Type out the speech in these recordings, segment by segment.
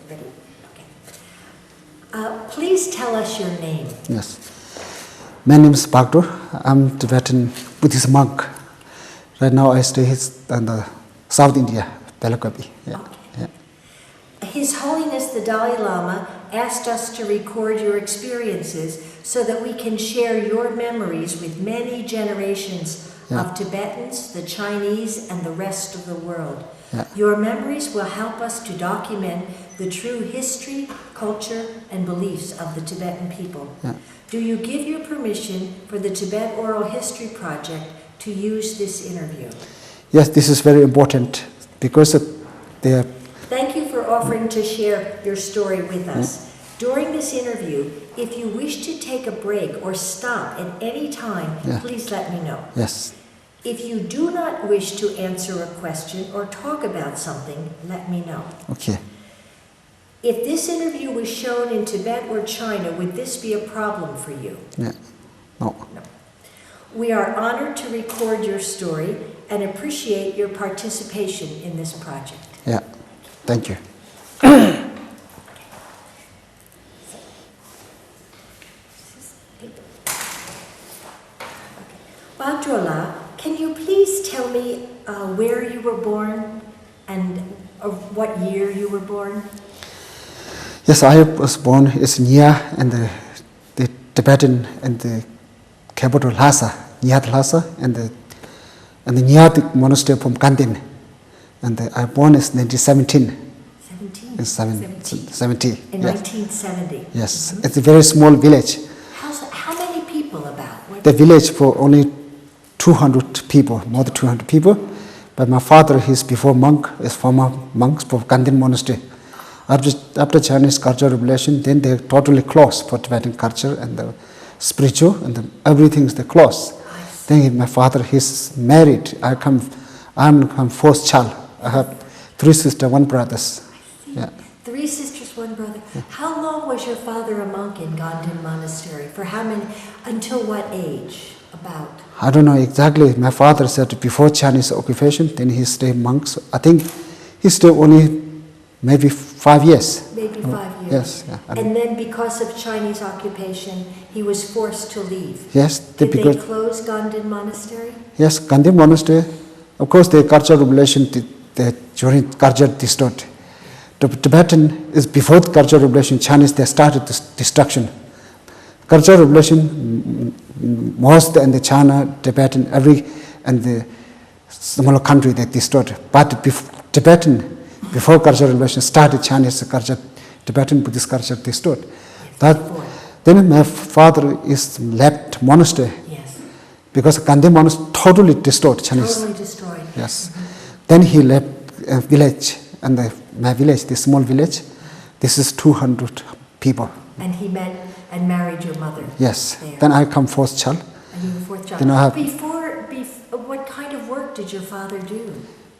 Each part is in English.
Ready? Okay. Please tell us your name. Yes. My name is Bagdro. I'm Tibetan Buddhist monk. Right now I stay in the South India, Belagavi. Yeah. Okay. Yeah. His Holiness the Dalai Lama asked us to record your experiences so that we can share your memories with many generations of Tibetans, the Chinese, and the rest of the world. Yeah. Your memories will help us to document the true history, culture, and beliefs of the Tibetan people. Yeah. Do you give your permission for the Tibet Oral History Project to use this interview? Yes, this is very important because they are. Thank you for offering to share your story with us. During this interview, if you wish to take a break or stop at any time, please let me know. Yes. If you do not wish to answer a question or talk about something, let me know. Okay. If this interview was shown in Tibet or China, would this be a problem for you? Yeah. No. No. We are honored to record your story and appreciate your participation in this project. Yeah. Thank you. Bagdro, can you please tell me where you were born and what year you were born? Yes, I was born in Nia and the Tibetan and the capital Lhasa, Lhasa, and the Nomadic monastery from Gaden. And I born in 1917. 17? In yes. 1970? Yes, it's a very small village. How many people about? The village for only 200 people, more than 200 people. But my father, he's before monk, is former monks for Gaden Monastery. After Chinese cultural revolution, then they're totally closed for Tibetan culture and the spiritual and everything is closed. Then my father, he's married. I'm fourth child. I have 3 sisters, 1 brother. Yeah. 3 sisters, 1 brother. Yeah. How long was your father a monk in Gaden Monastery? For how many? Until what age? About? I don't know exactly. My father said before Chinese occupation, then he stayed monks. I think he stayed only maybe 5 years. Maybe 5 years. Yes. Yeah. And then because of Chinese occupation, he was forced to leave. Yes. Did they close Gaden Monastery? Yes, Gaden Monastery. Of course, the cultural revolution during cultural distorted. The Tibetan is before the cultural revolution. Chinese they started this destruction. Cultural revolution, most and the China, Tibetan, and the smaller country they destroyed. But Tibetan, before cultural revolution started, Chinese culture, Tibetan Buddhist culture destroyed. Then my father is left monastery. Yes. Because Gaden Monastery totally destroyed Chinese. Totally destroyed. Yes. Then he left a village, and my village, the small village, this is 200 people. And he met and married your mother. Yes. There. Then I come fourth child. And you were fourth child. Then I have, what kind of work did your father do?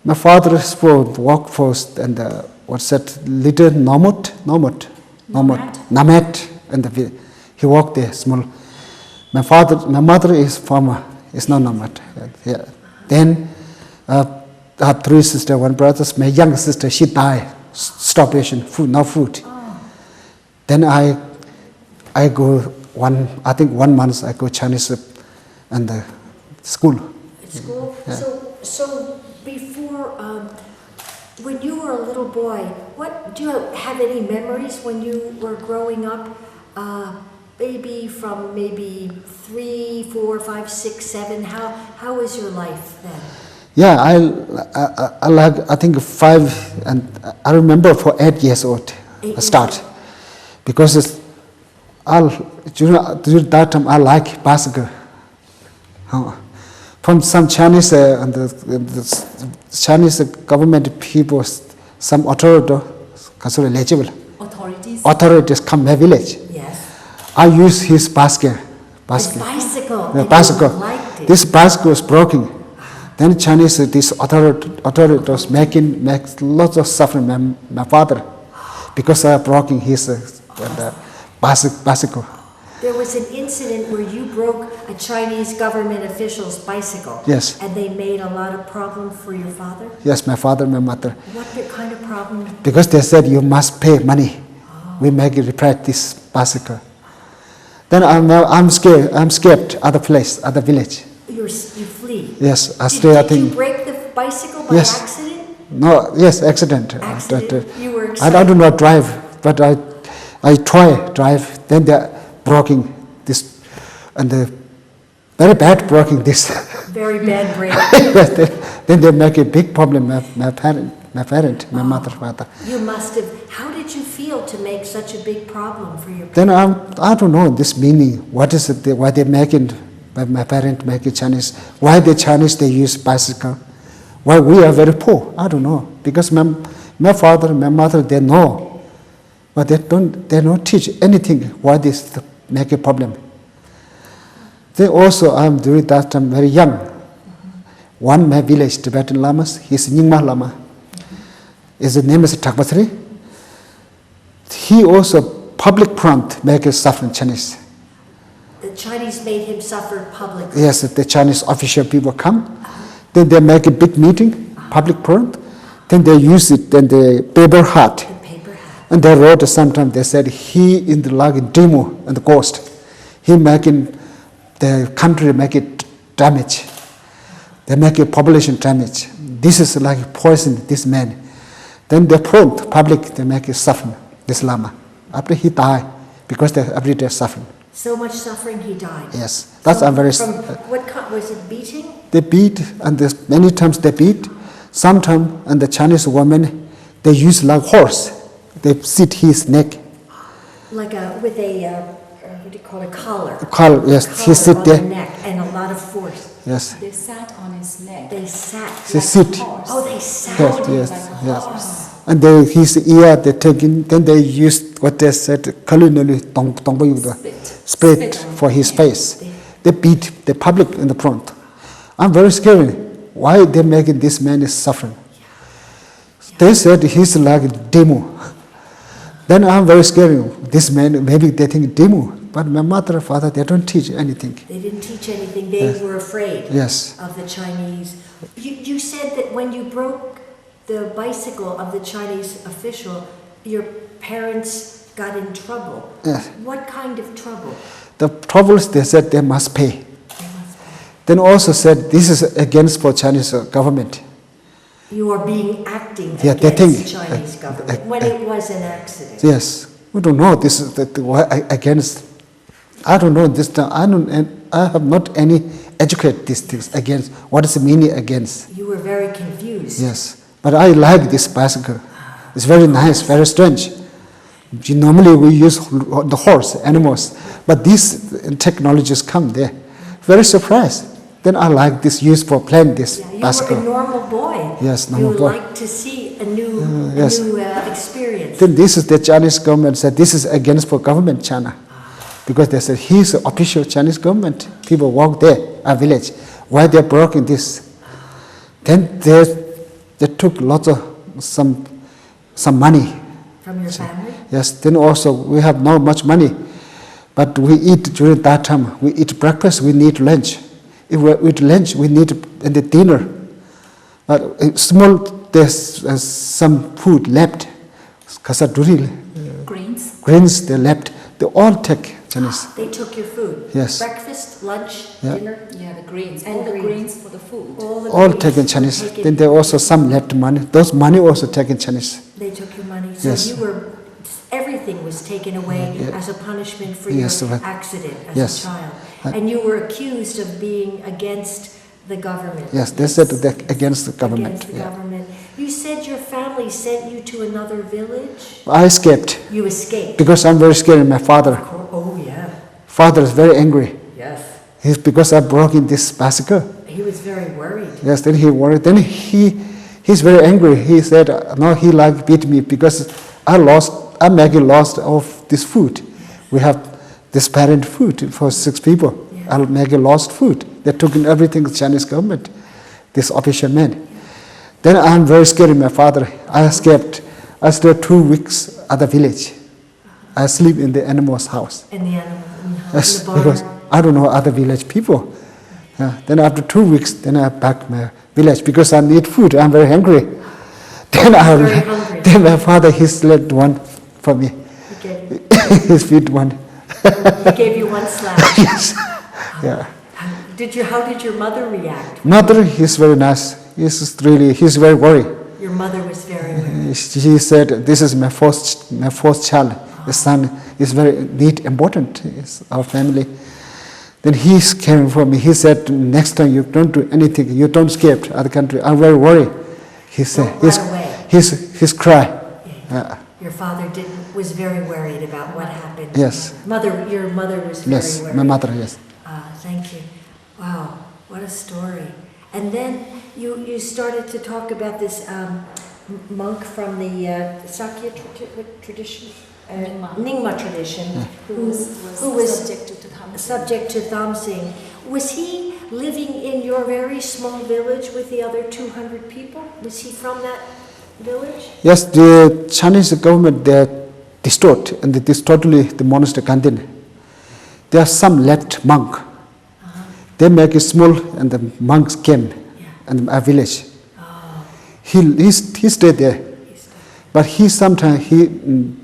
My father is for workforce and what's that little nomad, and he worked there small. My mother is farmer, is not nomad. Yeah. Then I have 3 sisters, 1 brother. My younger sister, she died, starvation, no food. Oh. Then I go 1 month I go Chinese and school. School. Yeah. So before, when you were a little boy, do you have any memories when you were growing up? Maybe from 3, 4, 5, 6, 7. How was your life then? Yeah, I think 5, and I remember for 8 years old. I start because during that time I like basketball. From some Chinese and the Chinese government people, some authorities come my village. Yes. I use his basket. His bicycle. The bicycle. Liked it. This bicycle is broken. Then Chinese, this authorities make lots of suffering my father because I broken his bicycle. There was an incident where you broke a Chinese government official's bicycle. Yes. And they made a lot of problem for your father? Yes, my father, my mother. What kind of problem? Because they said you must pay money. We make it repair this bicycle. Then I'm scared. I'm scared. Other place, other village. You flee. Yes, I stay. I Did think. you break the bicycle by Yes. accident? No, yes, accident. Accident. You were I excited. do not drive, but I try drive. Then they're breaking this, and the very bad breaking this. Very bad break. Then they make a big problem. My parent, my mother, father. You must have. How did you feel to make such a big problem for your parents? Then I don't know this meaning. What is it? Why they making? My parents make it Chinese. Why the Chinese they use bicycle? Why we are very poor? I don't know. Because my father, my mother, they know, but they don't teach anything. Why this make a problem? They also during that time very young. One my village Tibetan lamas, he's Nyingma Lama. His name is Takbatri. He also public front make a suffering Chinese. The Chinese made him suffer publicly. Yes, the Chinese official people come. Then they make a big meeting, public front. Then they use it, then the paper hat. The paper hat. And they wrote sometimes, they said, he in the like demo and the ghost. He making the country make it damage. They make a population damage. This is like poison, this man. Then they front, public, they make it suffering, this Lama. After he died, because they every day suffering. So much suffering, he died. Yes, that's I'm very. From what was it? Beating? They beat, and many times they beat. Sometimes, and the Chinese women, they use like horse. They sit his neck. Like with a what do you call it? Collar. Collar, yes. He sit on there. the neck and a lot of force. Yes. They sat on his neck. They sat. They sit. Oh, they sat. Yes, yes, like a yes. horse. And his ear they take in. Then they used what they said, spit for his face. They beat the public in the front. I'm very scared. Why they making this man is suffering? They said he's like demo. Then I'm very scared. This man, maybe they think demo. But my mother and father, they don't teach anything. They didn't teach anything. They were afraid of the Chinese. You said that when you broke the bicycle of the Chinese official, your parents got in trouble. Yes. What kind of trouble? The troubles, they said they must pay. Then also said this is against for Chinese government. You are being acting Yeah, they against think, the Chinese government when it was an accident. Yes, we don't know this is why against. I don't know this. I have not any educate these things against. What is the meaning against? You were very confused. Yes, but I like this bicycle. It's very nice, very strange. Normally we use the horse, animals, but these technologies come there. Very surprised. Then I like this use for playing this bicycle. You were a normal boy. Yes, normal boy. You like to see a new, yes. experience. Then this is the Chinese government said this is against for government China. Because they said he's the official Chinese government. People walk there, a village. Why they're broken this? Then they took lots of some money. From your family? Yes, then also we have not much money. But we eat during that time. We eat breakfast, we need lunch. If we eat lunch, we need the dinner. But there's some food left. Grains, they left. They all take Chinese. They took your food? Yes. Breakfast, lunch, dinner? Yeah, the greens. And all the greens. greens for the food. All taken Chinese. Then there also some left money. Those money also taken Chinese. They took your money. So Yes. everything was taken away as a punishment for Yes, your right. accident as Yes. a child. And you were accused of being against the government. Yes, they said they're against the government. Against the government. You said your family sent you to another village? I escaped You escaped? because I'm very scared. My father. Oh, yeah. Father is very angry. Yes. It's because I broke in this bicycle. He was very worried. Yes, then he worried. Then he's very angry. He said, no, he like beat me because I'm making lost of this food. We have this parent food for 6 people. Yeah. I'll make a lost food. They took in everything, the Chinese government, this official man. Then I'm very scared of my father. I escaped. I stayed 2 weeks at the village. I sleep in the animal's house. In the animal, in Yes, the barn. because I don't know other village people. Then after 2 weeks, then I back my village because I need food. I'm very hungry. Then Very hungry. then my father he slept one for me. He gave His feet one. He gave you one slap. Yes. Yeah. How did your mother react? Mother is very nice. He's very worried. Your mother was very worried. She said, "This is my fourth child. The son is very neat, important. It's our family." Then he's caring for me. He said, "Next time you don't do anything. You don't escape other country. I'm very worried." He said, Well, right away. he's cry. Your father was very worried about what happened. Yes. Your mother was very Yes, worried. my mother. Yes. Thank you. Wow, what a story. And then you started to talk about this monk from the Sakya tradition, Nyingma tradition, who was subject to thamzing. Was he living in your very small village with the other 200 people? Was he from that village? Yes, the Chinese government, they distort, and they totally the monastery Gaden. There are some left monk. They make it small, and the monks came, and a village. He stayed there, but sometimes he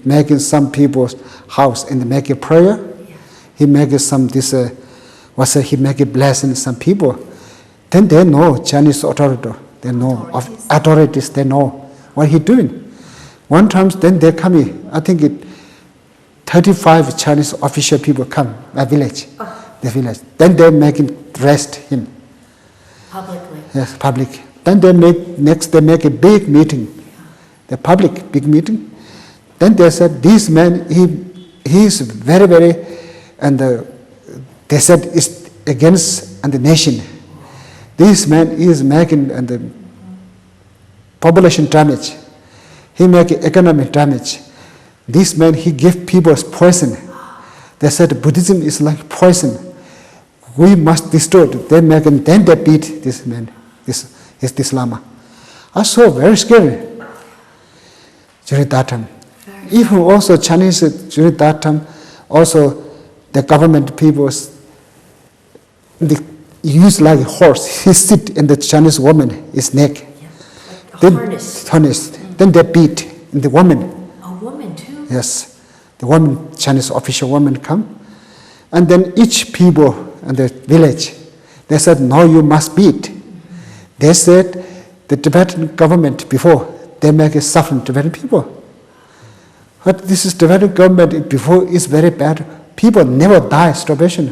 make in some people's house and make a prayer. He make some he make a blessing some people. Then they know Chinese authority. They know authorities. They know what he doing. One time, then they come in. I think 35 Chinese official people come a village. The village. Then they make it arrest him. Publicly. Yes, public. Then they make a big meeting. The public big meeting. Then they said, this man, he is very, very, and they said it's against the nation. This man is making the population damage. He make economic damage. This man, he give people poison. They said Buddhism is like poison. We must destroy it. Then they beat this man, this Lama. I saw very scary during that time. Even also Chinese during that time, also the government people, they use like a horse. He sit in the Chinese woman, his neck. Like a harness. Then they beat the woman. A woman too? Yes. The woman, Chinese official woman come. And then each people in the village, they said, no, you must beat. They said the Tibetan government before, they make it suffering Tibetan people. But this is Tibetan government before is very bad. People never die starvation.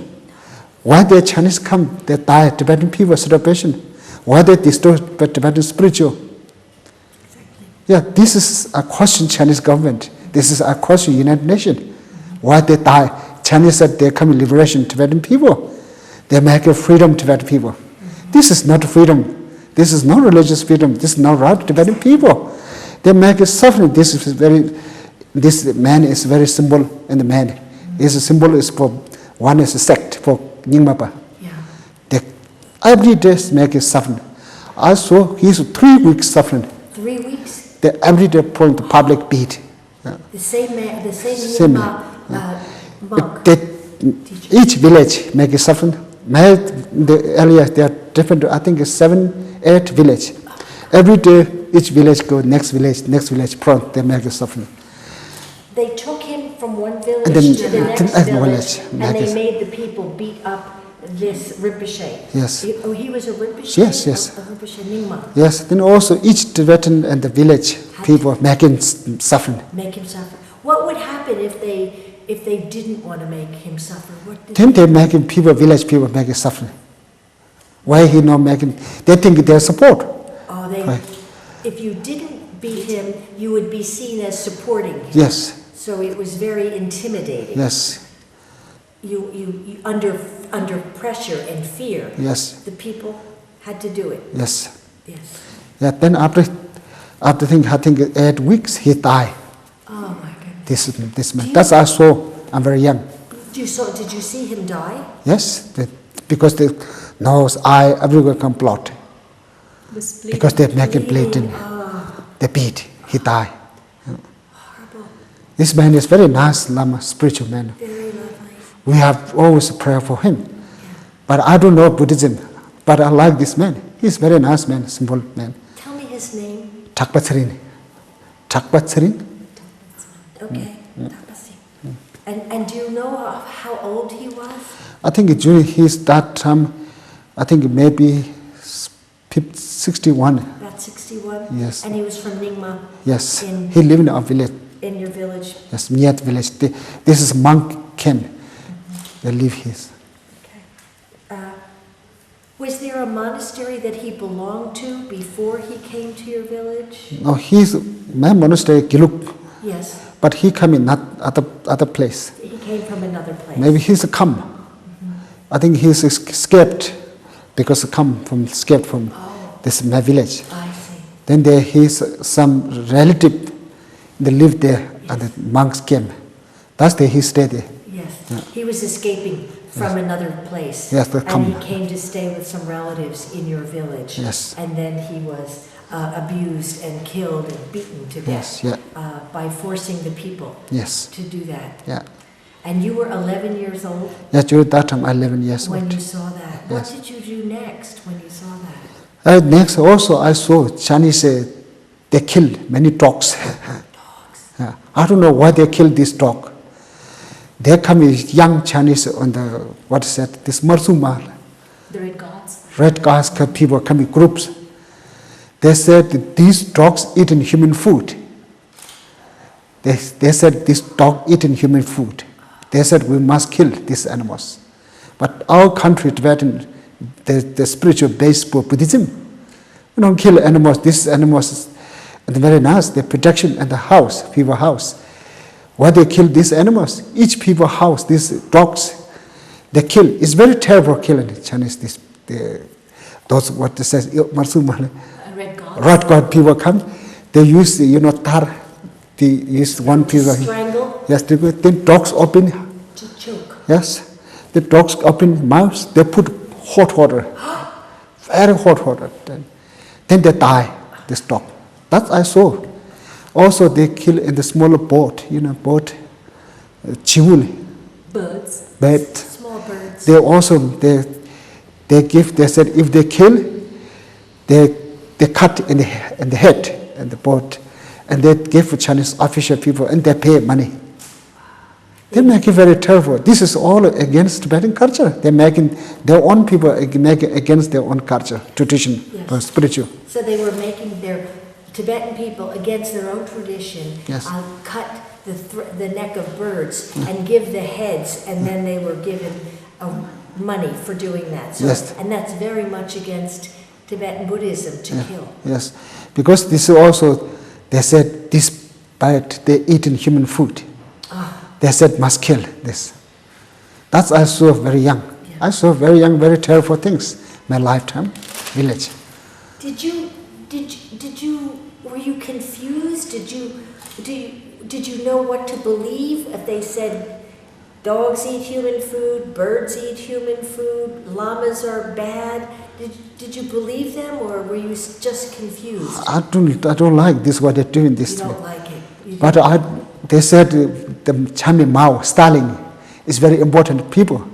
Why the Chinese come, they die Tibetan people starvation. Why they destroy Tibetan spiritual? Yeah, this is a question Chinese government. This is a question United Nations. Why they die? Chinese said they come liberation Tibetan people. They make a freedom Tibetan people. This is not freedom. This is not religious freedom. This is not right Tibetan people. They make it suffering. This man is very symbol in the man. His symbol is for one is a sect for Nyingma. Yeah. They every day make it suffering. I saw he's 3 weeks suffering. 3 weeks? They every day put the public beat. The same man, the Same monk. Each village make it suffering. The area they are different. I think it's 7, 8 village. Every day each village go next village. Front they make it suffering. They took him from one village And then to the next to village, and like they this. made the people beat up this Rinpoche. Yes. He was a Rinpoche? Yes, yes. A Rinpoche Nyingma. Yes. Then also each Tibetan and the village people making suffering. Make him suffer. What would happen if they didn't want to make him suffer? What did Then they making people, village people making suffering. Why he not making? They think they support. Oh, Right. if you didn't beat him, you would be seen as supporting him. Yes. So it was very intimidating. Yes. You under pressure and fear. Yes. The people had to do it. Yes. Yes. Yeah. Then after I think 8 weeks he died. Oh my goodness. This man. That's I saw. I'm very young. Did you see him die? Yes. Because the nose, eye, everywhere come blood. Because they make it bleeding. They beat. He died. Horrible. This man is very nice Lama, spiritual man. Very lovely. We have always a prayer for him. But I don't know Buddhism, but I like this man. He's very nice man, simple man. Tell me his name. Takpatsarin. Takpatsarin? Okay. Tapasi. And do you know how old he was? I think during his that time, I think maybe 61. About 61? Yes. And he was from Nyingma? Yes. In, He lived in our village. in your village? Yes, Nyat village. This is monk camp. They live here. Okay. Was there a monastery that he belonged to before he came to your village? No, my monastery, Giluk, Yes. but he come in not other place. He came from another place. Maybe he's come. I think he's escaped because escaped from this my village. I see. Then there he's some relative. They live there at the monks camp. That's where he stayed there. Yes. He was escaping from another place. Yes, they come. And he came to stay with some relatives in your village. Yes. And then he was abused and killed and beaten to death. Yes, yeah. By forcing the people Yes. to do that. Yeah. And you were 11 years old Yeah, during that time, 11 years when old. you saw that. Yes. What did you do next when you saw that? Next, also, I saw Chinese, they killed many dogs. Yeah. I don't know why they killed this dog. There come young Chinese on the, what is that, this Marsuma, The red gods. red guys, people come in groups. They said that these dogs eating human food. They said this dog eating human food. They said we must kill these animals. But our country, Tibetan, the spiritual base for Buddhism, we don't kill animals. These animals are very nice. The protection and the house, people house. Why they kill these animals? Each people house, these dogs, they kill. It's very terrible killing Chinese. Those what they say, Marsuma. Red gods. Red God people come, they use tar. They use one piece of Strangle? yes. Then dogs open. To choke. Yes, the dogs open mouths. They put hot water, very hot water. Then they die. This dog. That I saw. Also, they kill in the smaller boat. Boat, chivul, Birds. bird. Small birds. They also they give. They said if they kill, they cut in the head and the boat, and they give to Chinese official people and they pay money. They make it very terrible. This is all against Tibetan culture. They're making their own people make it against their own culture, tradition, Yes. spiritual. So they were making their Tibetan people against their own tradition, Yes. cut the neck of birds and give the heads, and then they were given money for doing that. So, Yes. and that's very much against Tibetan Buddhism to kill. Yes, because this is also, they said this diet, they eating human food. They said must kill this. That's I saw very young. Yeah. I saw very young, very terrible things. My lifetime, village. Did you were you confused? Did you know what to believe if they said dogs eat human food, birds eat human food, llamas are bad? Did you believe them, or were you just confused? I don't like this what they're doing this You to me. don't like it. You But they said the Chinese Mao, Stalin is very important people.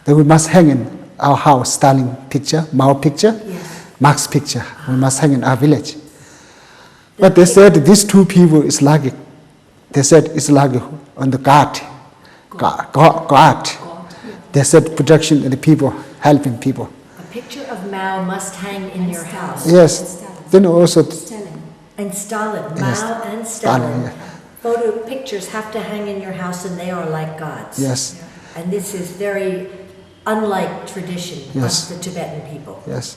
That we must hang in our house, Stalin picture, Mao picture, Yes. Marx picture. We must hang in our village. But they said these two people is like, they said it's like on the guard. They said protection and the people, helping people. A picture of Mao must hang in your house. Yes. Then also, Stalin. And Stalin, Yes. Mao and Stalin, Stalin. yeah. Photo pictures have to hang in your house, and they are like gods. yes, And this is very unlike tradition Yes. of the Tibetan people. yes.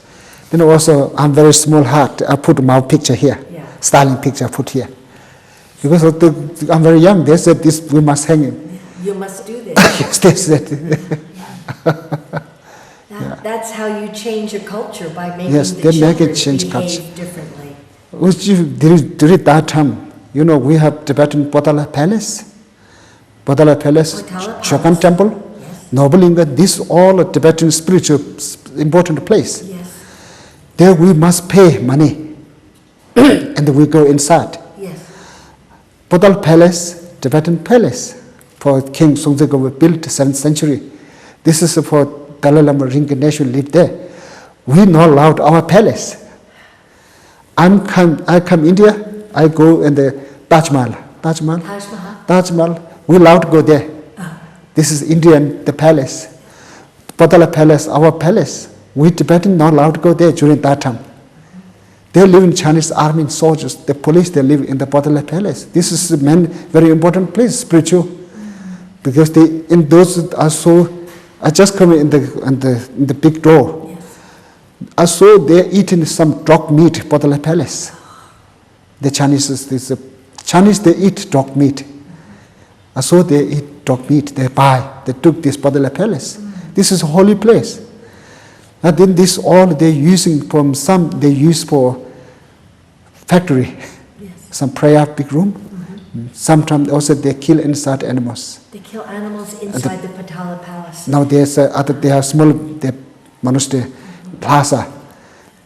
Then also, I'm very small heart. I put Mao picture here. Yeah. Stalin picture I put here. Because I'm very young. They said this we must hang it. You must do this. Yes, they said. That's how you change a culture, by making Yes, the they make children it change behave culture. differently. During that time, we have Tibetan Potala Palace. Potala Palace, Potala Chokan Palace. Temple, Yes. Nobulinga. This all a Tibetan spiritual important place. Yes, There we must pay money, and we go inside. yes. Potala Palace, Tibetan palace for King Songtse built 7th century. This is for Dalai Lama reincarnation lived there. We not allowed our palace. I come India, I go in the Taj Mahal. Taj Mahal. Taj Mahal, we allowed to go there. This is Indian, the palace. Potala palace, our palace. We Tibetan not allowed to go there during that time. They live in Chinese army soldiers, the police, they live in the Potala palace. This is a very important place, spiritual. Because they, in those are so, I just come in the big door. Yes. I saw they're eating some dog meat, Potala palace. The Chinese, they eat dog meat. I saw they eat dog meat, they took this Potala palace. This is a holy place. And then this all they're using from they use for factory, Yes. some prayer big room. Sometimes also they kill inside animals. They kill animals inside the Potala palace. Now there's they have small monastery, Lhasa,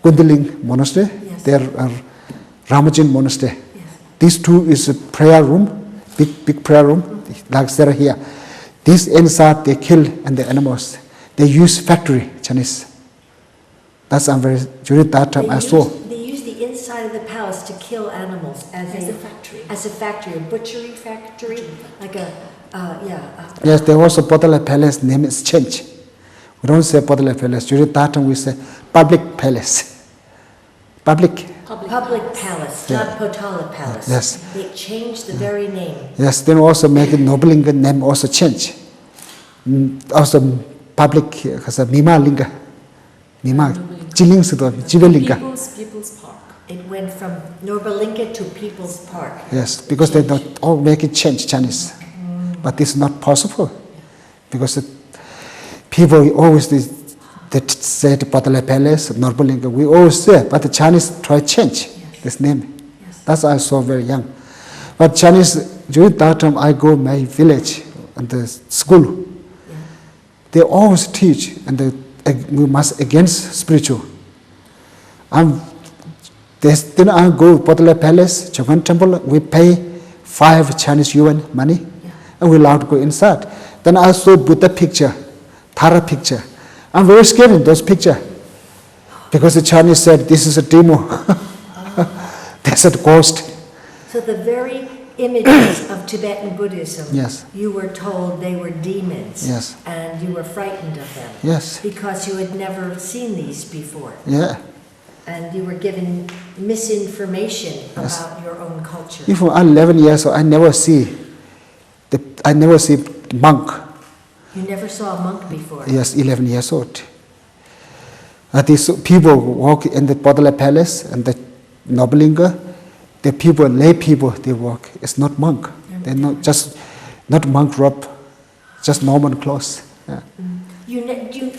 Kundaling Monastery, Yes. there are Ramajin Monastery. Yes. These two is a prayer room, big prayer room, like there here. This inside they kill and the animals. They use factory, Chinese. That's during that time I saw. They use the inside of the palace to kill animals as a factory. As a factory, a butchery factory, like Yes, there was a Potala palace, name is changed. We don't say Potala palace. During that time we say public palace. Public. Public palace, Yeah. not Potala palace. Yes. They changed the very name. Yes, then also make it Nobelinga name also change. Also public has a Mima Linga. Mima Jiling Sudo, Jivelinga. People's Park. It went from Norbalinka to People's Park. Yes, because they don't all make it change Chinese. But this is not possible. Because people always that said Potala Palace, Norbalinga, we always say, but the Chinese try to change this name. Yes. That's why I saw very young. But Chinese, during that time I go my village and the school. They always teach and we must against spiritual. Then I go Potala Palace, Chagan Temple, we pay 5 Chinese yuan money and we allowed to go inside. Then I saw Buddha picture, Tara picture. I'm very scared in those pictures because the Chinese said this is a demon. They said ghost. So the very images of Tibetan Buddhism, Yes. you were told they were demons. Yes. And you were frightened of them. Yes. Because you had never seen these before. Yeah. And you were given misinformation Yes. about your own culture. Even I'm 11 years old, I never see monk. You never saw a monk before. Yes, 11 years old. These people walk in the Potala Palace and the Nobelinga. The people, lay people, they walk. It's not monk. They're not monk robe, just normal clothes. Yeah.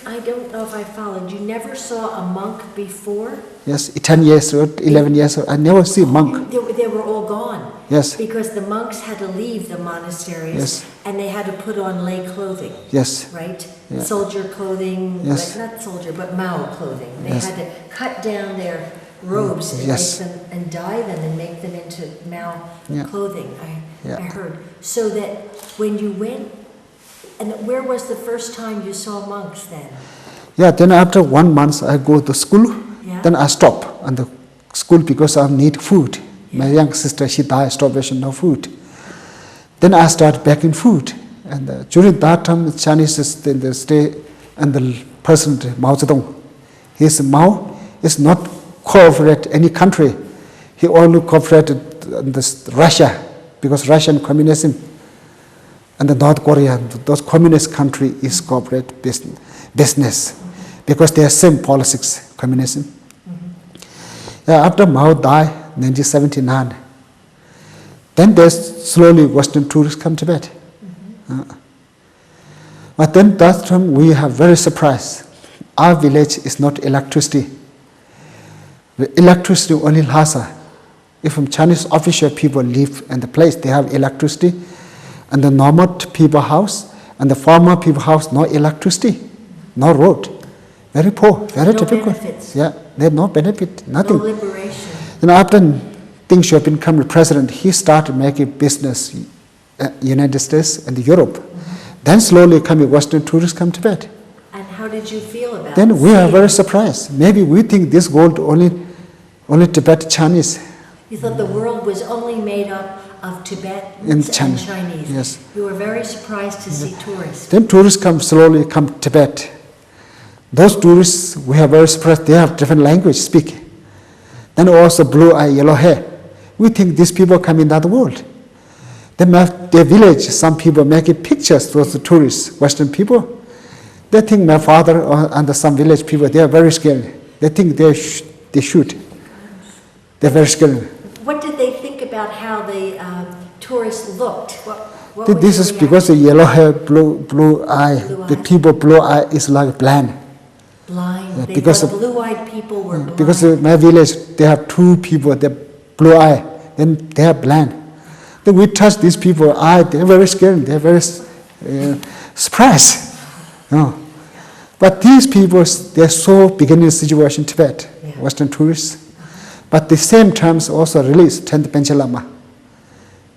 I don't know if I followed. You never saw a monk before? Yes, 10 years old, 11 years old. I never see monk. They were all gone. Yes. Because the monks had to leave the monasteries. Yes. And they had to put on lay clothing. Yes. Right? Yeah. Soldier clothing, Yes. but not soldier, but Mao clothing. They Yes. had to cut down their robes and Yes. make them and dye them and make them into Mao Yeah. clothing. Yeah. I heard. So that when you went, and where was the first time you saw monks then? Yeah, then after 1 month I go to school. Yeah. Then I stop at the school because I need food. My young sister, she died starvation, no food. Then I start packing food. And during that time, the Chinese stay and the President Mao Zedong. Mao is not cooperate any country. He only cooperated with Russia because Russian communism and the North Korea, those communist country is cooperate business because they are same politics, communism. After Mao died, 1979, then there's slowly Western tourists come to Tibet. But then that time we have very surprised. Our village is not electricity. The electricity only Lhasa. If Chinese official people live in the place, they have electricity. And the nomad people house and the farmer people house, no electricity, no road. Very poor, very No difficult. benefits. Yeah, they have no benefit, nothing. No liberation. Then after Deng Xiaoping became the president, he started making business United States and Europe. Then slowly coming Western tourists come to Tibet. And how did you feel about Then we are seeing- very surprised. Maybe we think this world only Tibet Chinese. You thought the world was only made up of Tibetans In and China, Chinese. yes. You were very surprised to see tourists. Then tourists slowly come to Tibet. Those tourists, we are very surprised, they have different language speak. Then also blue eye, yellow hair. We think these people come in that world. They make their village, some people making pictures for the tourists, Western people. They think my father and some village people, they are very scared. They think they shoot. They're very scared. What did they think about how the tourists looked? What This was is your because the yellow hair, blue eye, Blue the eye. people blue eye is like blind. blind? Yeah, They because thought of- blue-eyed people were blind. Because in my village, they have two people, they blue eye, then they are blind. Then we touch these people eye, they're very scared, they're very surprised. No. But these people, they're so beginning situation in Tibet, Yeah. Western tourists. But the same terms also released 10th Panchen Lama,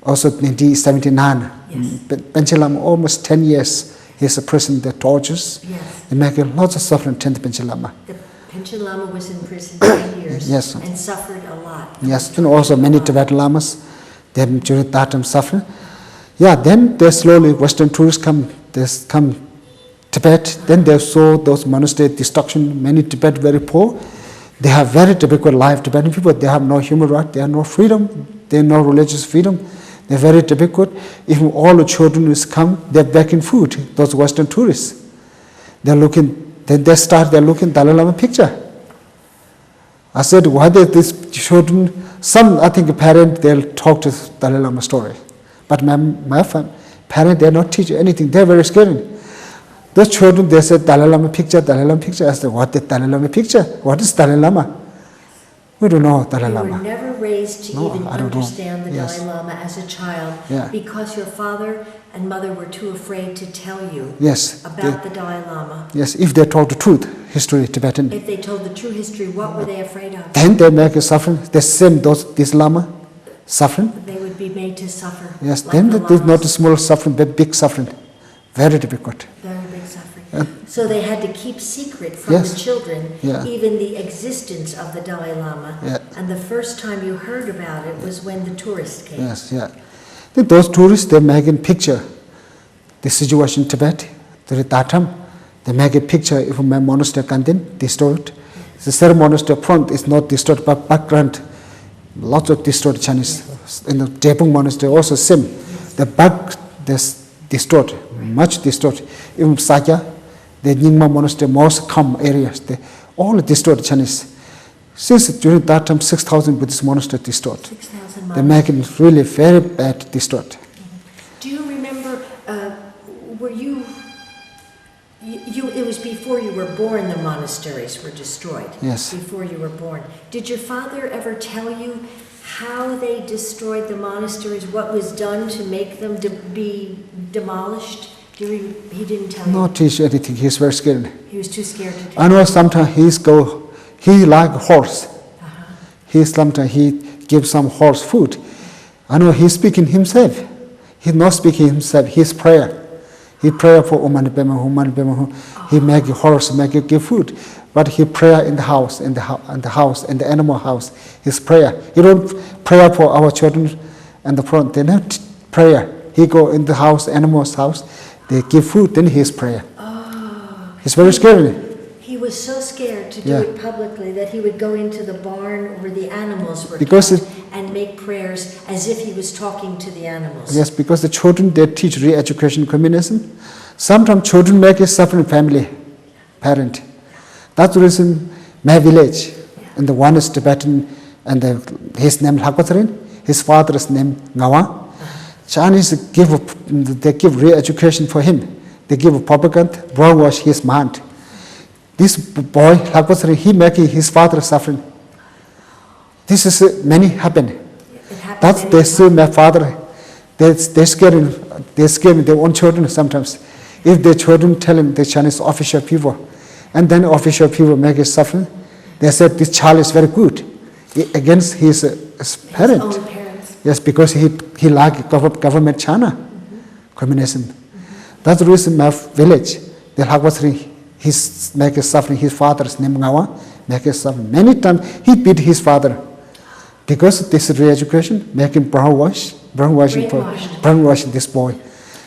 also 1979. Yes. Panchen Lama almost 10 years, he's a prison, the tortures, Yes. and making lots of suffering, 10th Panchen Lama. The Panchen Lama was in prison 10 years Yes. and suffered a lot. Yes, and also many Tibetan Lamas, they during that time suffering. Yeah, then they slowly, Western tourists come Tibet, then they saw those monastery destruction, many Tibet very poor. They have very difficult life, Tibetan people, they have no human right, they have no freedom, they have no religious freedom. They're very difficult. If all the children is come, they're begging food, those Western tourists. They're looking, then they're looking Dalai Lama picture. I said, why did these children, some, I think, parent, they'll talk to Dalai Lama story. But my parent, they're not teach anything. They're very scared. Those children, they said, Dalai Lama picture, Dalai Lama picture. I said, what is Dalai Lama picture? What is Dalai Lama? We don't know Dalai You were Lama. never raised to No, even I don't know. understand the Yes. Dalai Lama as a child Yeah. because your father and mother were too afraid to tell you Yes. about the Dalai Lama. Yes, if they told the truth, history, Tibetan, If they told the true history, what were they afraid of? then they make a suffering. The same, this Lama, suffering. They would be made to suffer. Yes, like then the there's not a Lamas. small suffering, but big suffering. Very difficult. Very big suffering. So they had to keep secret from Yes. the children, Yeah. even the existence of the Dalai Lama. Yeah. And the first time you heard about it was when the tourists came. Yes, yeah. Then those tourists, they make a picture. The situation in Tibet, the Tatam, they make a picture if my monastery Kandin destroyed. The third monastery front is not destroyed, but background, lots of destroyed Chinese. In the Jepung monastery also same. The back, there's destroyed, much destroyed. Even Sakya, the Nyingma monastery, most calm areas, they all destroyed Chinese. Since during that time, 6,000 Buddhist monasteries destroyed. 6,000 They miles. make it really very bad destroyed. Do you remember, were you, it was before you were born the monasteries were destroyed? Yes. Before you were born. Did your father ever tell you how they destroyed the monasteries, what was done to make them be demolished? He didn't tell you? Not teach anything, he's very scared. He was too scared to tell I know sometimes he like horse. Uh-huh. Sometimes he gives some horse food. I know he's speaking himself. He's not speaking himself, he's prayer. He pray for Umani Bema. He make a horse, give food. But he pray in the house, in the animal house. His prayer. He don't pray for our children and the front. They not prayer. He go in the house, animal's house. They give food, then his prayer. Oh. It's very scary. He was so scared to do Yeah. it publicly that he would go into the barn where the animals were Because kept and make prayers as if he was talking to the animals. Yes, because the children, they teach re-education communism. Sometimes children make a suffering family, parent. That's the reason my village, and the one is Tibetan, and his name Lakotrin, his father's name Ngawa. Chinese they give re-education for him. They give propaganda, brainwash his mind. This boy, Lakotrin, he making his father suffering. This is many happen. It happened That's many they times. see my father. They scare their own children sometimes. If their children tell him the Chinese official people, and then official people make it suffering, they said this child is very good against his parent. His own parents. Yes, because he like government China. communism. That's the reason my village, the Hagwasri, he's making suffering. His father's name Ngawa, making suffering. Many times he beat his father because of this re-education, making brainwashing this boy.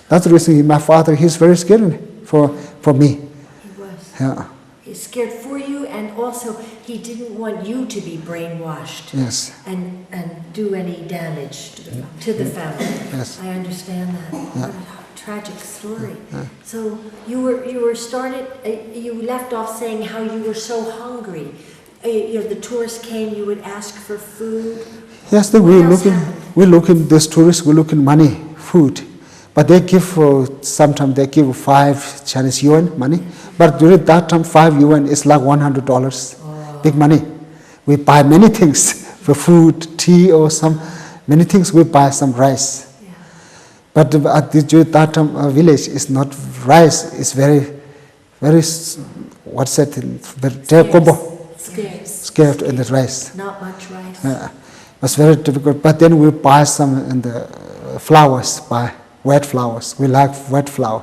That's the reason my father, he's very scared for me. He was. Yeah. He's scared for you, and also he didn't want you to be brainwashed. Yes. And do any damage to the family. Yes. I understand that. Yeah. What a tragic story. So you left off saying how you were so hungry. The tourists came, you would ask for food. Yes, we looking these tourists, we looking money, food. But they give, sometimes they give 5 Chinese yuan money. But during that time, 5 yuan is like $100, big money. We buy many things for food, tea, or many things. We buy some rice. Yeah. But at during that time, our village is not rice. It's very, what's that? Scared in the rice. Not much rice. It's very difficult. But then we buy some in the flowers, buy wet flowers. We like wet flower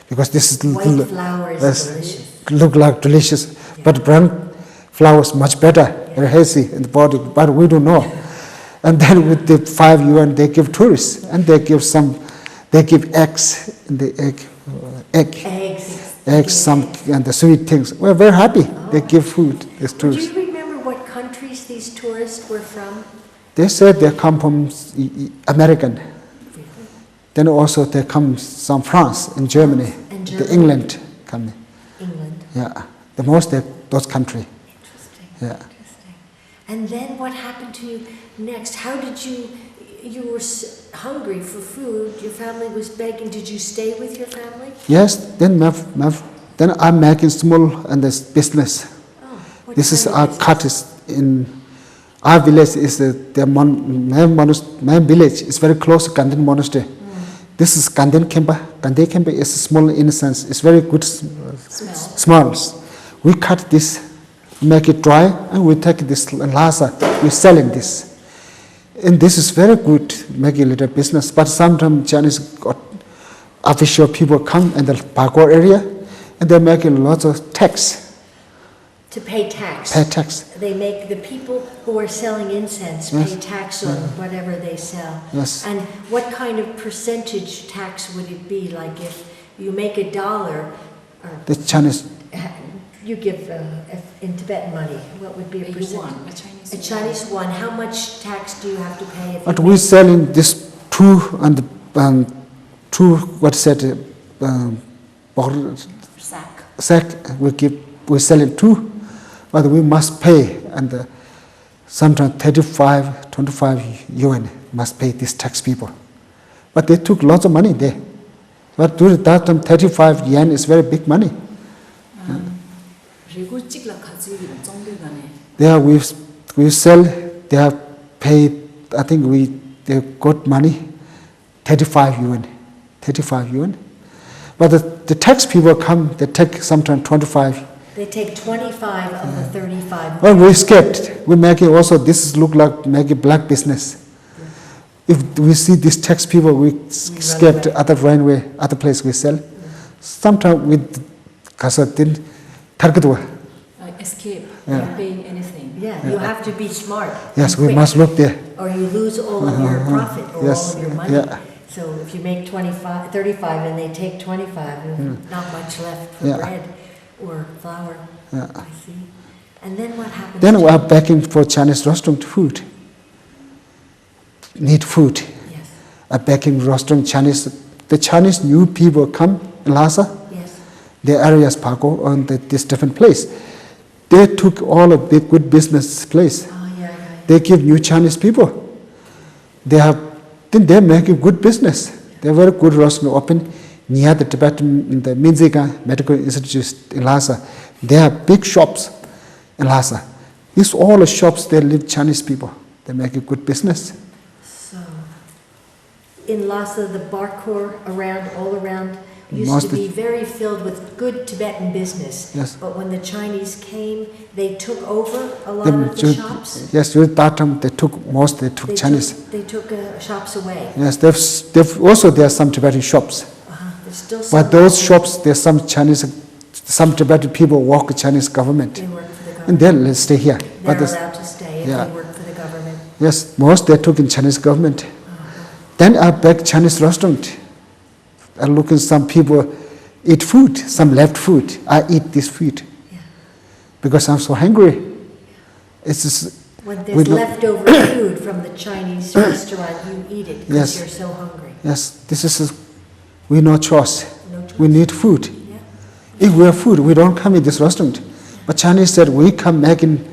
because this is White flour is delicious. Look like delicious, but brown flour is much better, very healthy in the body. But we don't know. And then with the 5 yuan, they give tourists, and they give eggs in the eggs, some and the sweet things. We're very happy. They give food. These Do tourists. you remember what countries these tourists were from? They said they come from American. Then also they come from France and Germany, the England come. England. Yeah, the most those countries. Interesting. Yeah. Interesting. And then what happened to you next? How did you were hungry for food, your family was begging, did you stay with your family? Yes, then I'm making small and this business. Oh, This is our cottage in our village is my village is very close to Gaden Monastery. This is Gaden Kempa. Gaden Kempa is small in a sense. It's very good smells. We cut this, make it dry, and we take this in Lhasa. We're selling this. And this is very good, making a little business. But sometimes Chinese official people come in the Bagdro area, and they're making lots of tax. To pay tax. Pay tax. They make the people who are selling incense pay tax on whatever they sell. Yes. And what kind of percentage tax would it be? Like if you make $1, The Chinese. you give in Tibetan money, what would be a percentage? A Chinese one. How much tax do you have to pay? If But we're selling this two and sack. We're selling 2, but we must pay, and sometimes 35, 25 yuan must pay these tax people. But they took lots of money there. But during that time, 35 yen is very big money. There we sell. They have paid. I think they got money, 35 yuan. 35 yuan. But the tax people come. They take sometimes 25. They take 25 of the 35. Well, we scared. We make it also. This look like make a black business. If we see these tax people, we scared to other runway, other place we sell. Sometimes with kasatin targetwa. Escape, not paying anything. Yeah, you have to be smart. Yes, and we quick, must look there. or you lose all of your profit or Yes, all of your money. yeah. So if you make 35 and they take 25, there's not much left for bread or flour. Yeah. I see. And then what happens? Then we are begging for Chinese restaurant food. Need food. Yes. Begging restaurant Chinese. The Chinese new people come in Lhasa. Yes. The areas Pago on this different place. They took all of the good business place. Oh, yeah. They give new Chinese people. Then they make a good business. They're very good restaurant open near the Tibetan, the Minziga Medical Institute in Lhasa. They have big shops in Lhasa. These all the shops, they live Chinese people. They make a good business. So in Lhasa, the Barkor all around, used to be very filled with good Tibetan business. Yes. But when the Chinese came, they took over a lot of the shops. Yes, during that time they took Chinese. They took shops away. Yes, they've also there are some Tibetan shops. There's still some. But those shops, there's some Tibetan people work with Chinese government. They work for the government. And they'll stay here. They're allowed to stay if yeah. they work for the government. Yes, most they took in Chinese government. Then I back Chinese restaurant. I look at some people eat food, some left food. I eat this food because I'm so hungry. It's just, when there's leftover food from the Chinese restaurant, you eat it because you're so hungry. Yes, we no choice. No choice. We need food. Yeah. If we have food, we don't come in this restaurant. But Chinese said we come back in.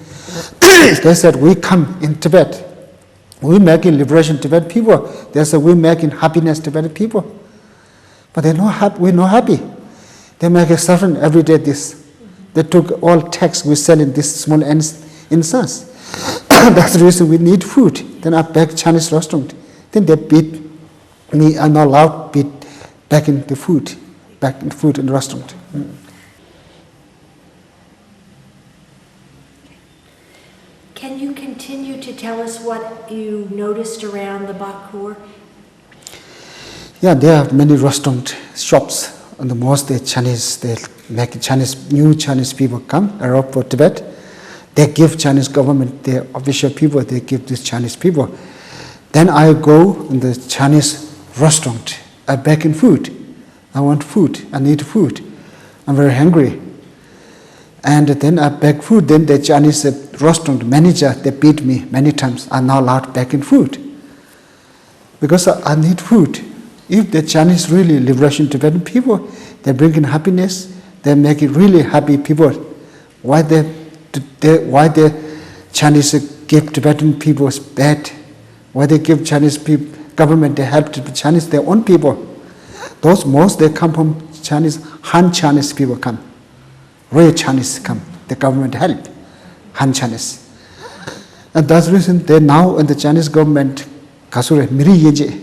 They said we come in Tibet. We make in liberation Tibetan people. They said we make in happiness Tibetan people. But they're not happy. We're not happy. They make a suffering every day. They took all tax we sell in this small instance. That's the reason we need food. Then I back Chinese restaurant. Then they beat me. I'm not allowed to beat back in the food in the restaurant. Can you continue to tell us what you noticed around the Bagdro? Yeah, there are many restaurant shops, and the most Chinese. They make new Chinese people come around for Tibet. They give Chinese government, their official people. They give these Chinese people. Then I go in the Chinese restaurant. I beg in food. I want food. I need food. I'm very hungry. And then I beg food. Then the Chinese restaurant manager, they beat me many times. I'm not allowed back in food because I need food. If the Chinese really liberation Tibetan people, they bring in happiness, they make it really happy people. Why the Chinese give Tibetan people bad? Why they give Chinese people government? They help the Chinese their own people. Those most they come from Chinese, Han Chinese people come, real Chinese come. The government help Han Chinese, and that's the reason they now in the Chinese government kasure miri yeje.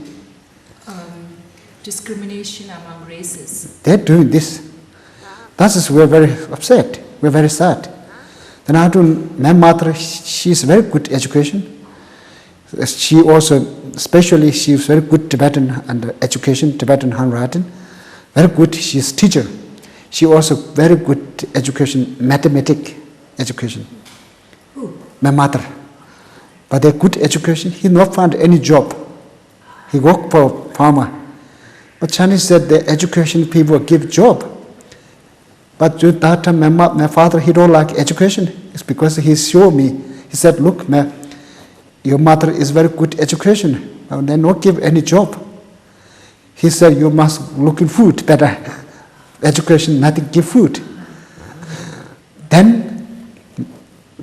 Discrimination among races. They're doing this. That is, we're very upset. We're very sad. Then I told my mother, she's very good education. She also, especially, she's very good Tibetan and education, Tibetan handwriting. Very good. She's teacher. She also very good education, mathematic education. Who? My mother. But a good education, he not found any job. He worked for farmer. But Chinese said the education people give job. But during that time, my father, he don't like education. It's because he showed me. He said, look, your mother is very good education. And they not give any job. He said, you must look in food better. Education, nothing give food. Then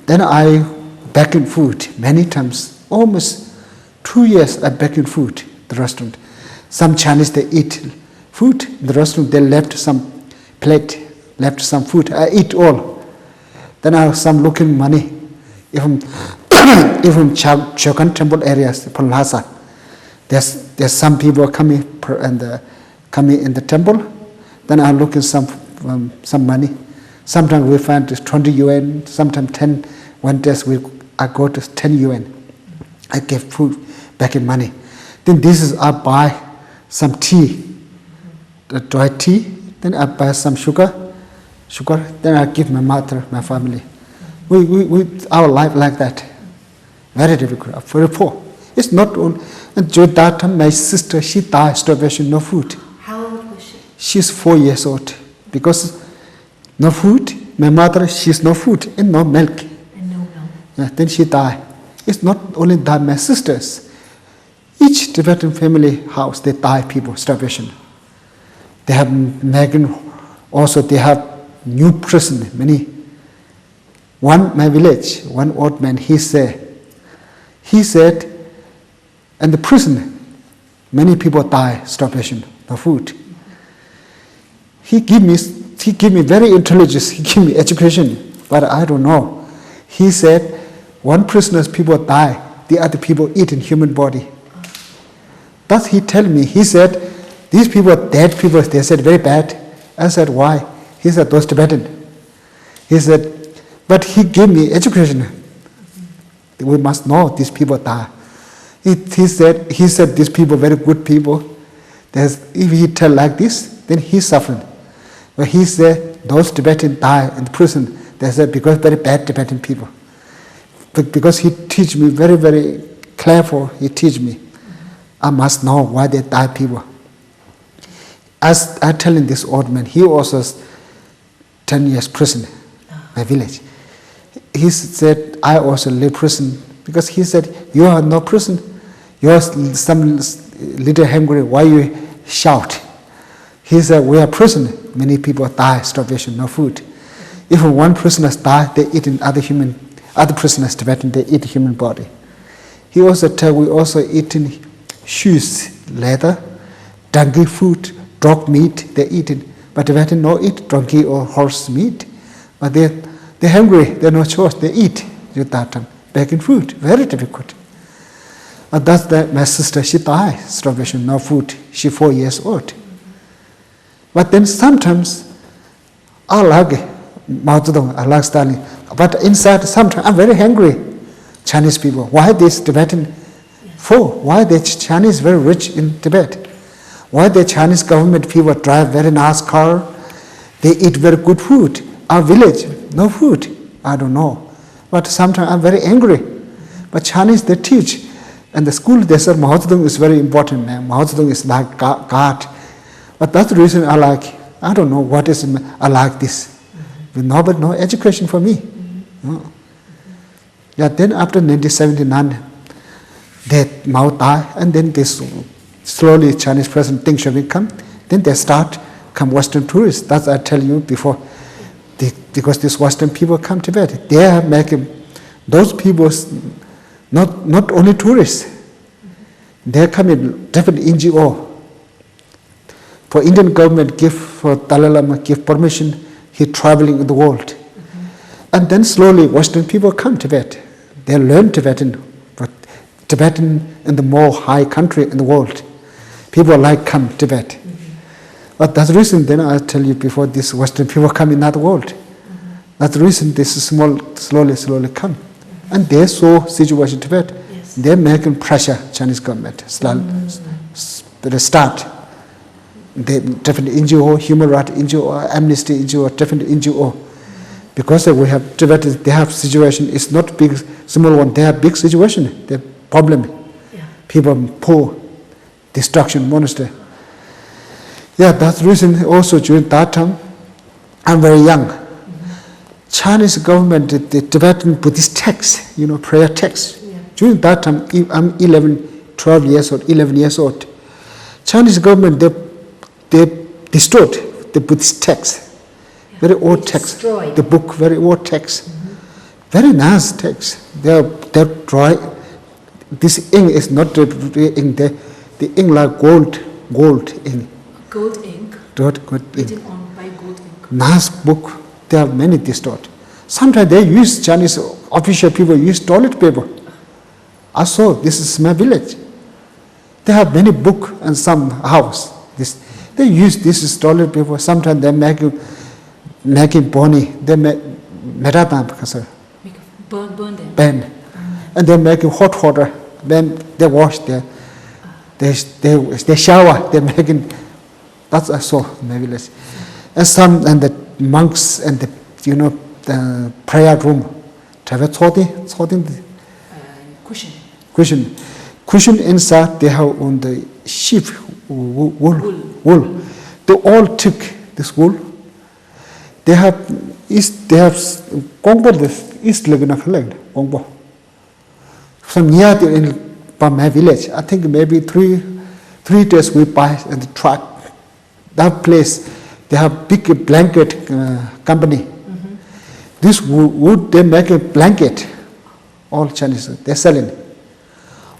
I back in food many times. Almost 2 years I back in food, the restaurant. Some Chinese, they eat food in the restaurant. They left some plate, left some food. I eat all. Then I have some looking money. Even Chokan temple areas, from Lhasa, there's some people coming in the temple. Then I look at some money. Sometimes we find 20 UN, sometimes 10. One day I go to 10 UN. I give food back in money. Then I buy some tea, the dry tea. Then I buy some sugar. Then I give my mother, my family. We our life like that. Very difficult, very poor. It's not only. And during that time, my sister, she died starvation, no food. How old was she? She's 4 years old because no food. My mother, she's no food and no milk. And no milk. Yeah, then she died. It's not only that, my sisters. Each Tibetan family house, they die people, starvation. They have also they have new prison, many. My village, one old man, he said, in the prison, many people die, starvation, no food. He give me very intelligence, he give me education, but I don't know. He said, one prisoner's people die, the other people eat in human body. But he tell me, he said, These people, dead people, they said, very bad. I said, why? He said, those Tibetan. He said, but he gave me education. We must know these people die. He said, these people very good people. If he tell like this, then he's suffering. But he said, those Tibetans die in the prison. They said, because very bad Tibetan people. But because he teach me very, very careful, he teach me. I must know why they die people. As I telling this old man, he also 10 years prison, my village. He said, I also live prison. Because he said, you are no prison. You are some little hungry, why you shout? He said, we are prison. Many people die, starvation, no food. If one prisoner die, they eat in other prisoners, Tibetan, they eat human body. He also tell we also eating shoes, leather, donkey food, dog meat, they eat it. But Tibetan no eat donkey or horse meat. But they're hungry, they no choice, they eat that time, begging food, very difficult. But that's my sister, she died, starvation, no food. She 4 years old. But then sometimes I like Mao Zedong, I like Stalin. But inside, sometimes I'm very hungry. Chinese people, why this Tibetan poor? Why the Chinese very rich in Tibet? Why the Chinese government people drive very nice car? They eat very good food. Our village, no food. I don't know. But sometimes I'm very angry. But Chinese, they teach. And the school, they said Mao Zedong is very important, man. Mao Zedong is like God. But that's the reason I like, I don't know what is, I like this. With no education for me. No. Yeah, then after 1979, that Mao died, and then this slowly Chinese President Deng Xiaoping come. Then they start come Western tourists. That's I tell you before. Because these Western people come to Tibet, they are making those people not only tourists. They are coming different NGO. For Indian government for Dalai Lama give permission, he traveling in the world. And then slowly Western people come to Tibet. They learn Tibetan, but Tibetan in the more high country in the world. People like come to Tibet. But that's the reason then I tell you before this Western people come in that world. That's the reason this slowly come. And they saw situation in Tibet. Yes. They're making pressure, Chinese government. They start. They different NGO, human rights NGO, amnesty NGO, different NGO. Because we have Tibetans, they have situation, it's not big, small one, they have big situation, they have problem. Yeah. People poor, destruction, monastery. Yeah, that's the reason also during that time, I'm very young. Chinese government, the Tibetan Buddhist text, prayer text. Yeah. During that time, I'm 12 years old, 11 years old. Chinese government, they destroyed the Buddhist text. Very old text. The book, very old text. Very nice text. They're dry. This ink is not the ink. The ink like gold ink. Gold ink. Gold ink. Written on by gold ink. Nice book. There are many destroyed. Sometimes they use Chinese official people use toilet paper. I saw this is my village. They have many book and some house. They use this is toilet paper. Sometimes they making boni, they make metatam, Burn them. Burn. And they make hot water. Then they wash they shower. They making. That's I saw in my village. And the monks and the prayer room. Cushion inside they have on the sheep wool. They all took this wool. They have Gongbo east Gongbo. From near from my village, I think maybe three days we buy and the truck. That place, they have big blanket company. This wood they make a blanket. All Chinese they're selling.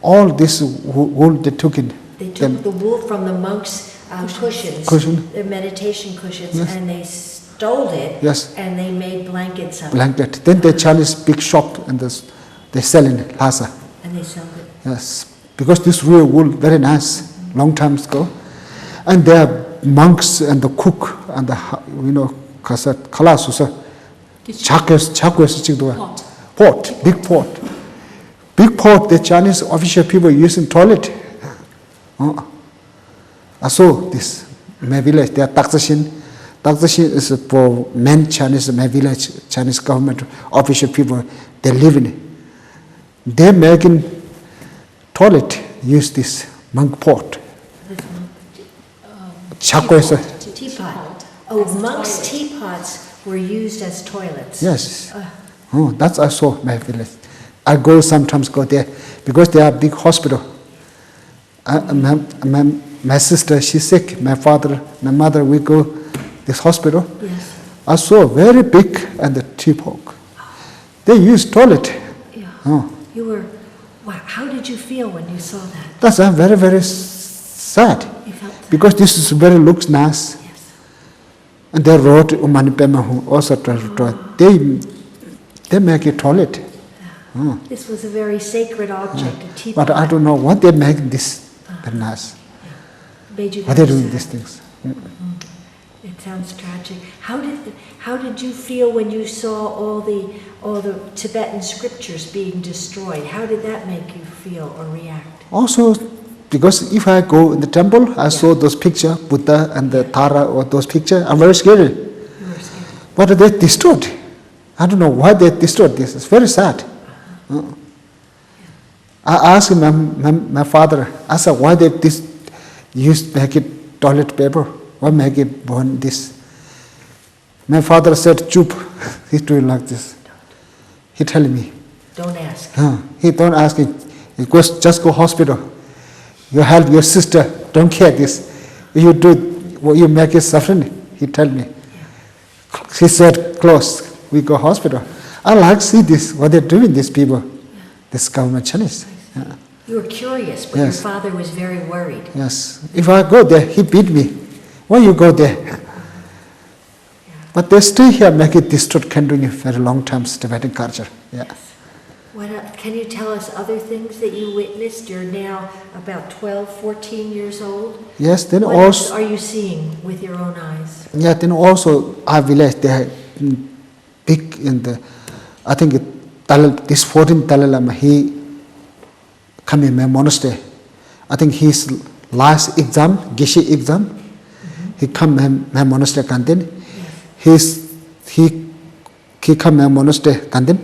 All this wool they took in. They took the wool from the monks' cushions, their meditation cushions, yes. And they stole it, yes. And they made blankets of it. Then the Chinese big shop and they sell in Lhasa. And they sell it. Yes, because this real wool very nice, long time ago. And there are monks and the cook and the, kala susa, chakwas, pot, big pot. Big pot, the Chinese official people using toilet. I saw this, my village, they are taxation. Taxation is for men Chinese, my village, Chinese government official people, they live in it. They're making toilet, use this monk pot. Teapot. Oh, monks' teapots were used as toilets. Yes. That's I saw my village. I sometimes go there because they are big hospital. My sister, she's sick. My father, my mother, we go this hospital. Yes. I saw very big and the teapot. They use toilet. Yeah. You were. Wow. How did you feel when you saw that? That's very, very sad. You felt sad. Because this is very looks nice. Yes. And they wrote Umanipema who also they make a toilet. This was a very sacred object, a teapot. But I don't know what they make this very nice. Made you What they very doing sad. these things? It sounds tragic. How did you feel when you saw all the Tibetan scriptures being destroyed? How did that make you feel or react? Also, because if I go in the temple, I saw those pictures, Buddha and the Tara or those pictures, I'm very scared. You were scared. But they destroyed. I don't know why they destroyed this. It's very sad. I asked my father, I said, why they make it toilet paper? Why make it burn this? My father said, "Chup." He's doing like this. He tell me. Don't ask. He don't ask it. He goes, just go hospital. You help your sister. Don't care this. If you do, you make it suffering. He tell me. He said, close. We go hospital. I like see this. What they're doing. These people, this government Chinese. You were curious, but Yes. your father was very worried. Yes. If I go there, he beat me. Why you go there? But they stay here, make it distorted, continuing for a long time, Tibetan culture. Yeah. Can you tell us other things that you witnessed? You're now about 12, 14 years old. Yes. Then What else also, are you seeing with your own eyes? yeah. Then also, our village they are big in the. I think this 14th Dalai Lama, he come in my monastery. I think his last exam, Geshe exam, he come in my monastery canteen. He come my monastery canteen.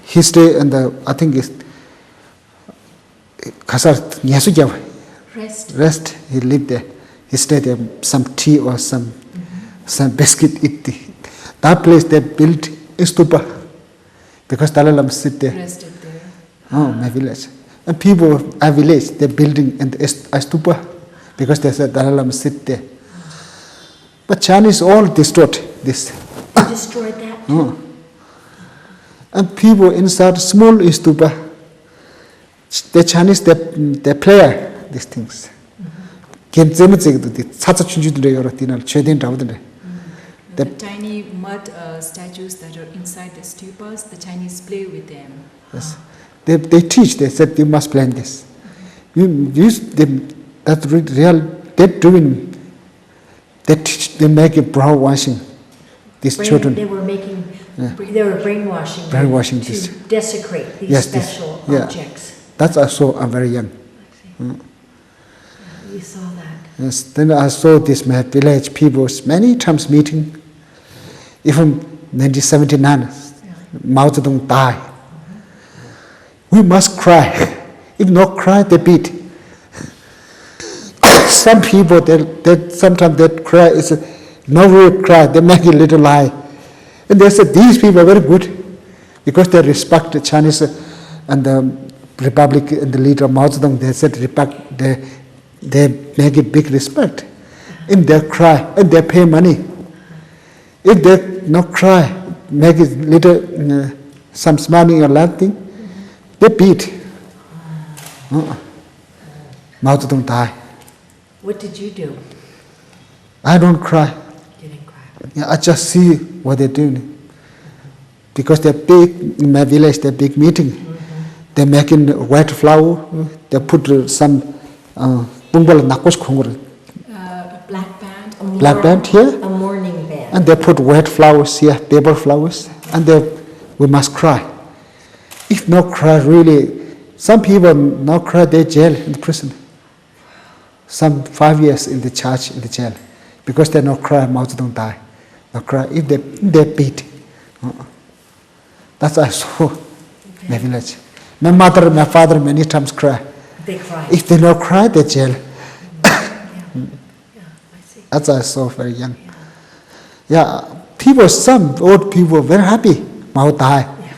He stay in the, I think it's rest. He lived there. He stayed there. Some tea or some biscuit eat. That place they built a stupa because Dalai Lama sit there. Rested there. Oh, my village. And people of our village, they're building in the stupa because they said Dalai Lama sit there. But Chinese all destroyed this. They destroyed that too? And people inside small stupa, the Chinese, they play these things. The tiny mud statues that are inside the stupas, the Chinese play with them. Yes. They teach, they said you must plan this. You use them, that's real, they're doing, they make it brainwashing these children. They were brainwashing Brainwashing to this. desecrate these Yes, special yeah. objects. That's I saw, I'm very young. You saw that. Yes, then I saw this my village people many times meeting. Even 1979, Mao Zedong died. We must cry. If not cry, they beat. Some people, they sometimes they cry. It's no real cry. They make a little lie, and they said these people are very good because they respect the Chinese and the Republic and the leader Mao Zedong. They said they make it big respect. If they cry and they pay money. If they not cry, make it little some smiling or laughing, they beat. Mao Zedong die. What did you do? I don't cry. You didn't cry. Yeah, I just see what they're doing. Because they're big, in my village, they're big meeting. They're making white flour. They put some Black black band here, A mourning band. and they put white flowers here, paper flowers, and we must cry. If no cry, really, some people no cry, they jail in the prison. Some 5 years in the church, in the jail, because they no cry, Mao Zedong die. No cry, if they beat. That's I saw in my village. My mother, my father many times cry. They cry. If they no cry, they jail. I see. That's I saw very young. Yeah, people, some old people very happy. Mao die. Yeah.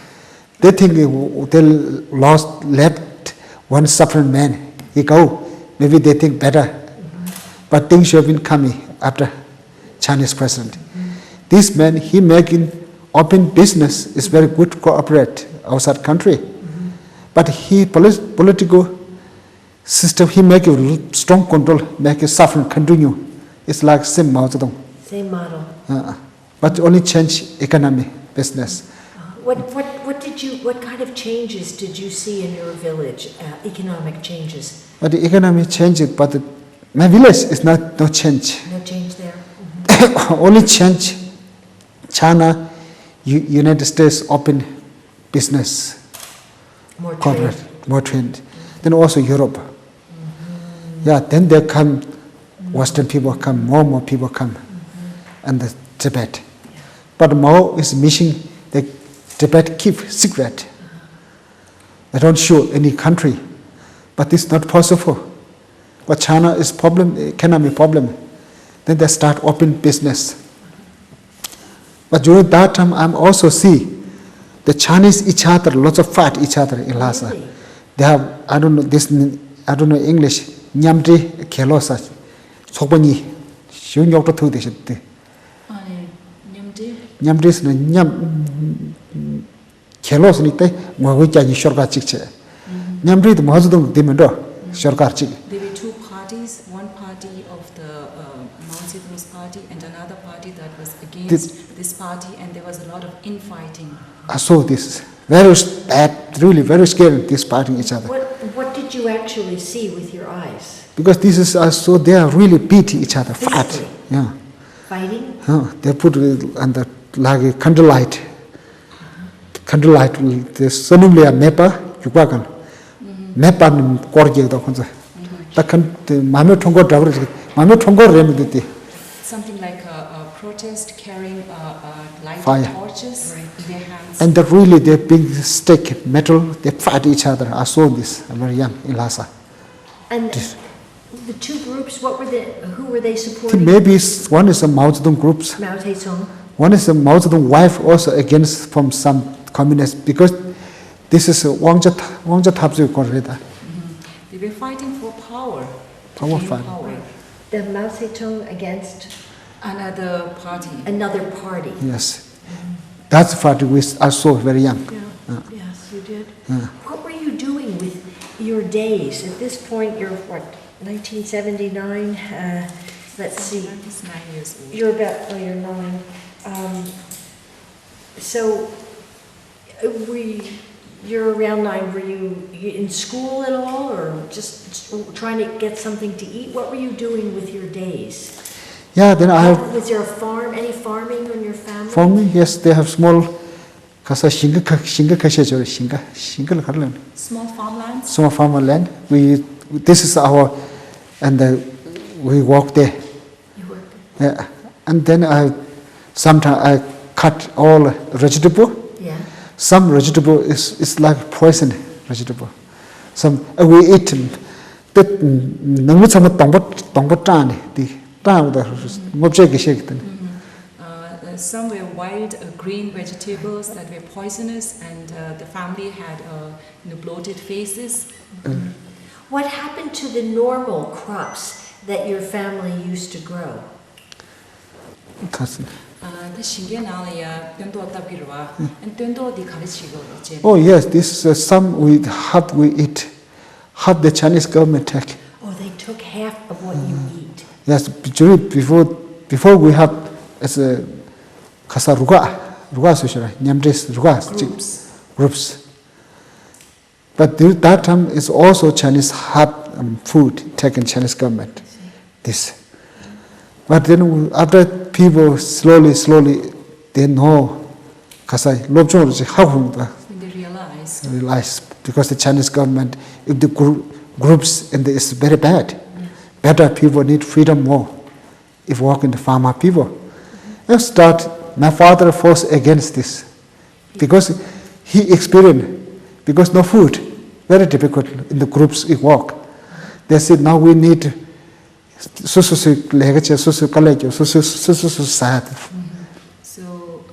They think they left one suffering man. He go. Maybe they think better. But things have been coming after Chinese president. This man, he making open business, is very good to cooperate outside country. But he political system, he make a strong control, make a suffering continue. It's like same Mao Zedong. Same model. But only change economy, business. What kind of changes did you see in your village? Economic changes? But the economy changed, but my village is no change. No change there. Only change. China, United States open business, More trade. corporate, more trade. Then also Europe. Yeah, then they come, Western people come, more people come, and the Tibet. But Mao is missing. The Tibet keep secret. They don't show any country, but it's not possible. But China is problem, economy problem. Then they start open business. But during that time, I'm also see the Chinese each other, lots of fight each other in Lhasa. Really? They have, I don't know English, nyamdi kelosa, sokbani, shun yok to thu de shite. Nyamdi is nyam kelos ni te ngwa cha ni shorka chikche. Nyamdi the mahazudong dimendo shorka chik. There were two parties, one party of the Mao Zedong's party and another party that was against this party, and there was a lot of infighting. I saw this very bad, really very scary. This fighting each other. What did you actually see with your eyes? Because this is so they are really beat each other, fight. Physically? Yeah. Fighting? They put it under like a candlelight. Candlelight. There's suddenly a mepa yukakan. Mepa ni korje da kunza. Takan mame thongo dawre mame thongo remediti. Something like a protest carrying lighted Fire. torches in their hands. And they big stick metal. They fight each other. I saw this. I'm very young in Lhasa. And the two groups, who were they supporting? Maybe one is a Mao Zedong groups. Mao Zedong. One is a Mao Zedong wife also against from some communists because this is Wangja Tabzu Korreda. They were fighting for power. to Power gain fight. power. The Mao Zedong against Another party. another party. Yes. That's what I saw very young. Yeah. Yes, you did. Yeah. What were you doing with your days? At this point, you're what, 1979? Let's see. He's 9 years old. You're about, you're 9. So, you're around 9. Were you in school at all, or just trying to get something to eat? What were you doing with your days? Yeah, then I have Was there a farm, any farming in your family? for me, yes, they have small kasa shinga kashe jore shinga karlan. Small farmlands. Small farmland. This is our and we walk there. You worked there? Yeah. And then sometimes I cut all vegetable. Yeah. Some vegetable is like poison vegetable. Some we eat that namu sama tongbo tani di tang the mobje gishek. Some were wild green vegetables that were poisonous, and the family had bloated faces. What happened to the normal crops that your family used to grow? Oh yes, this is some we eat. Half the Chinese government take. Oh, they took half of what you eat. Yes, before we have as a kasa ruga social nyamdes ruga groups. But that time is also Chinese hard food taken Chinese government. This, But then after people slowly, they know, Kasai, When they realize, because the Chinese government, if the groups, and it's very bad, better people need freedom more, if walk in the farmer people. Let's start, my father fought against this, because he experienced, because no food, very difficult in the groups we walk. They said, now we need society. So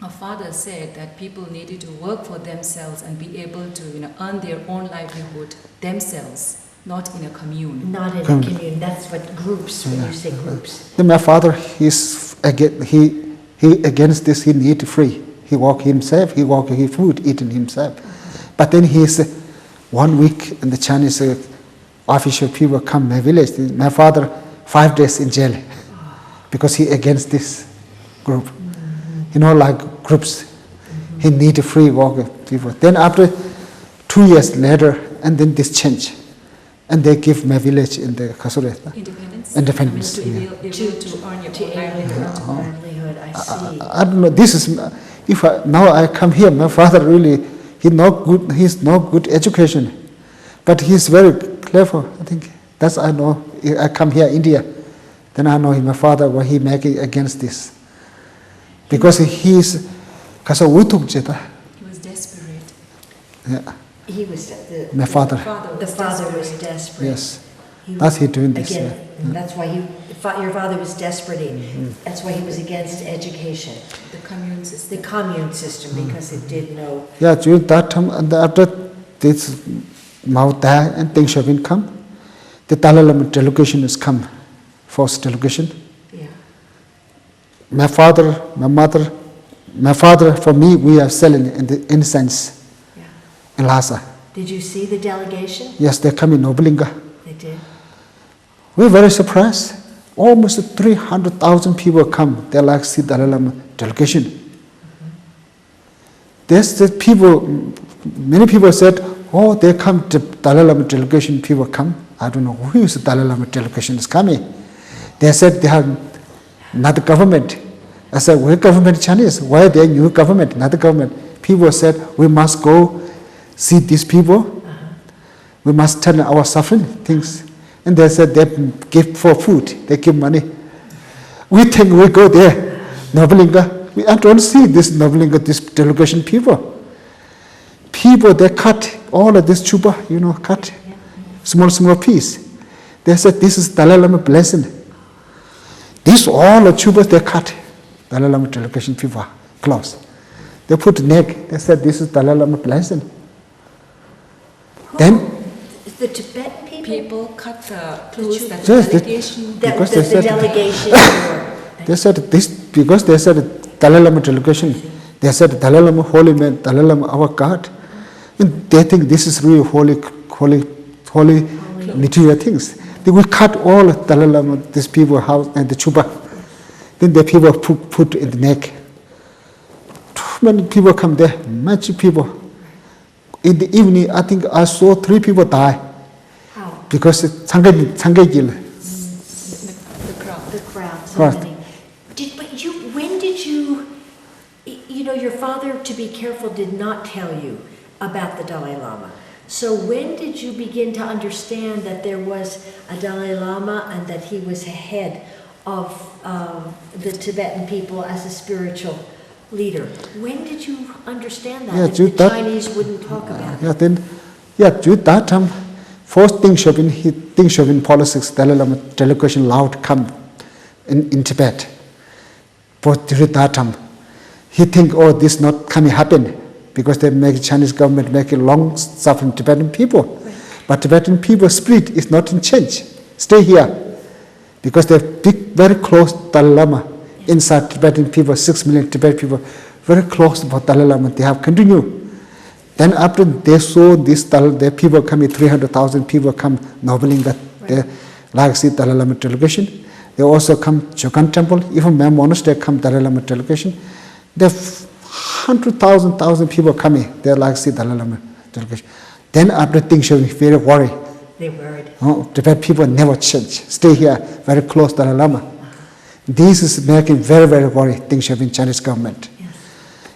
our father said that people needed to work for themselves and be able to earn their own livelihood themselves, not in a commune. Not in a commune. That's what groups, when you say groups. Then my father, he against this, he need free. He walk himself, he walk his food, eating himself. But then he is 1 week, and the Chinese official people come my village. My father 5 days in jail because he against this group. Like groups. He need free walk people. Then after 2 years later, and then this change, and they give my village in the Kasureta. Independence. To earn your own livelihood. I see. I don't know. This is now I come here. My father really he's no good education, but he's very clever. I think that's I know. I come here India, then I know my father what he making against this, because he's because He was desperate. Yeah. He was My father. The father was desperate. Yes. That's he doing this. Again, and that's why your father was desperate. That's why he was against education. The commune system. The commune system, because it did no. Yeah, during that time, and after this Mao died and Deng Xiaoping come, the Dalai Lama delegation has come, first delegation. Yeah. My father, my mother, my father, for me, we are selling in the incense in Lhasa. Did you see the delegation? Yes, they come in Nobulinga. They did. We were very surprised. Almost 300,000 people come. They like see Dalai Lama delegation. There's the people, many people said, oh, they come to Dalai Lama delegation, people come. I don't know who is the Dalai Lama delegation is coming. They said they have not the government. I said, we're government Chinese. Why they new government, not the government? People said, we must go see these people. We must tell our suffering things. And they said they give for food, they give money. We think we go there, Nobulinga. We don't see this Nobulinga, this delegation people. People, they cut all of this chupa, cut small piece. They said this is Dalai Lama blessing. This all the chupas they cut. Dalai Lama delegation people close. They put neck. They said this is Dalai Lama blessing. Then the Tibetan people cut the clothes that yes, the delegation. because the they said delegation wore. they said this because they said Dalai Lama delegation. They said Dalai Lama holy man, Dalai Lama our God, and they think this is really holy material things. They will cut all Dalai Lama, these people house and the chupa. Then the people put in the neck. Too many people come there, much people. In the evening, I think I saw 3 people die. How? Because The crowd. The crowd. So Right. many. When did you? Your father, to be careful, did not tell you about the Dalai Lama. So when did you begin to understand that there was a Dalai Lama and that he was head of the Tibetan people as a spiritual leader? When did you understand that? Yeah, That the Chinese wouldn't talk about it? During that time, first Deng Xiaoping politics, Dalai Lama delegation allowed come in Tibet. But during that time, he think, oh, this not coming happen because they make Chinese government make a long suffering Tibetan people. Right. But Tibetan people spirit is not in change. Stay here because they're very close to Dalai Lama. Inside Tibetan people, 6 million Tibetan people, very close to Dalai Lama. They have continued. Then after they saw this, the people coming, 300,000 people come, Nobulinga, they like see Dalai Lama delegation. They also come Chokan temple, even my monastery come Dalai Lama delegation. There are 100,000 people coming. They like see Dalai Lama delegation. Then after Deng Xiaoping very worried. They worried. Tibetan people never change. Stay here, very close to Dalai Lama. This is making very, very worried things in Chinese government.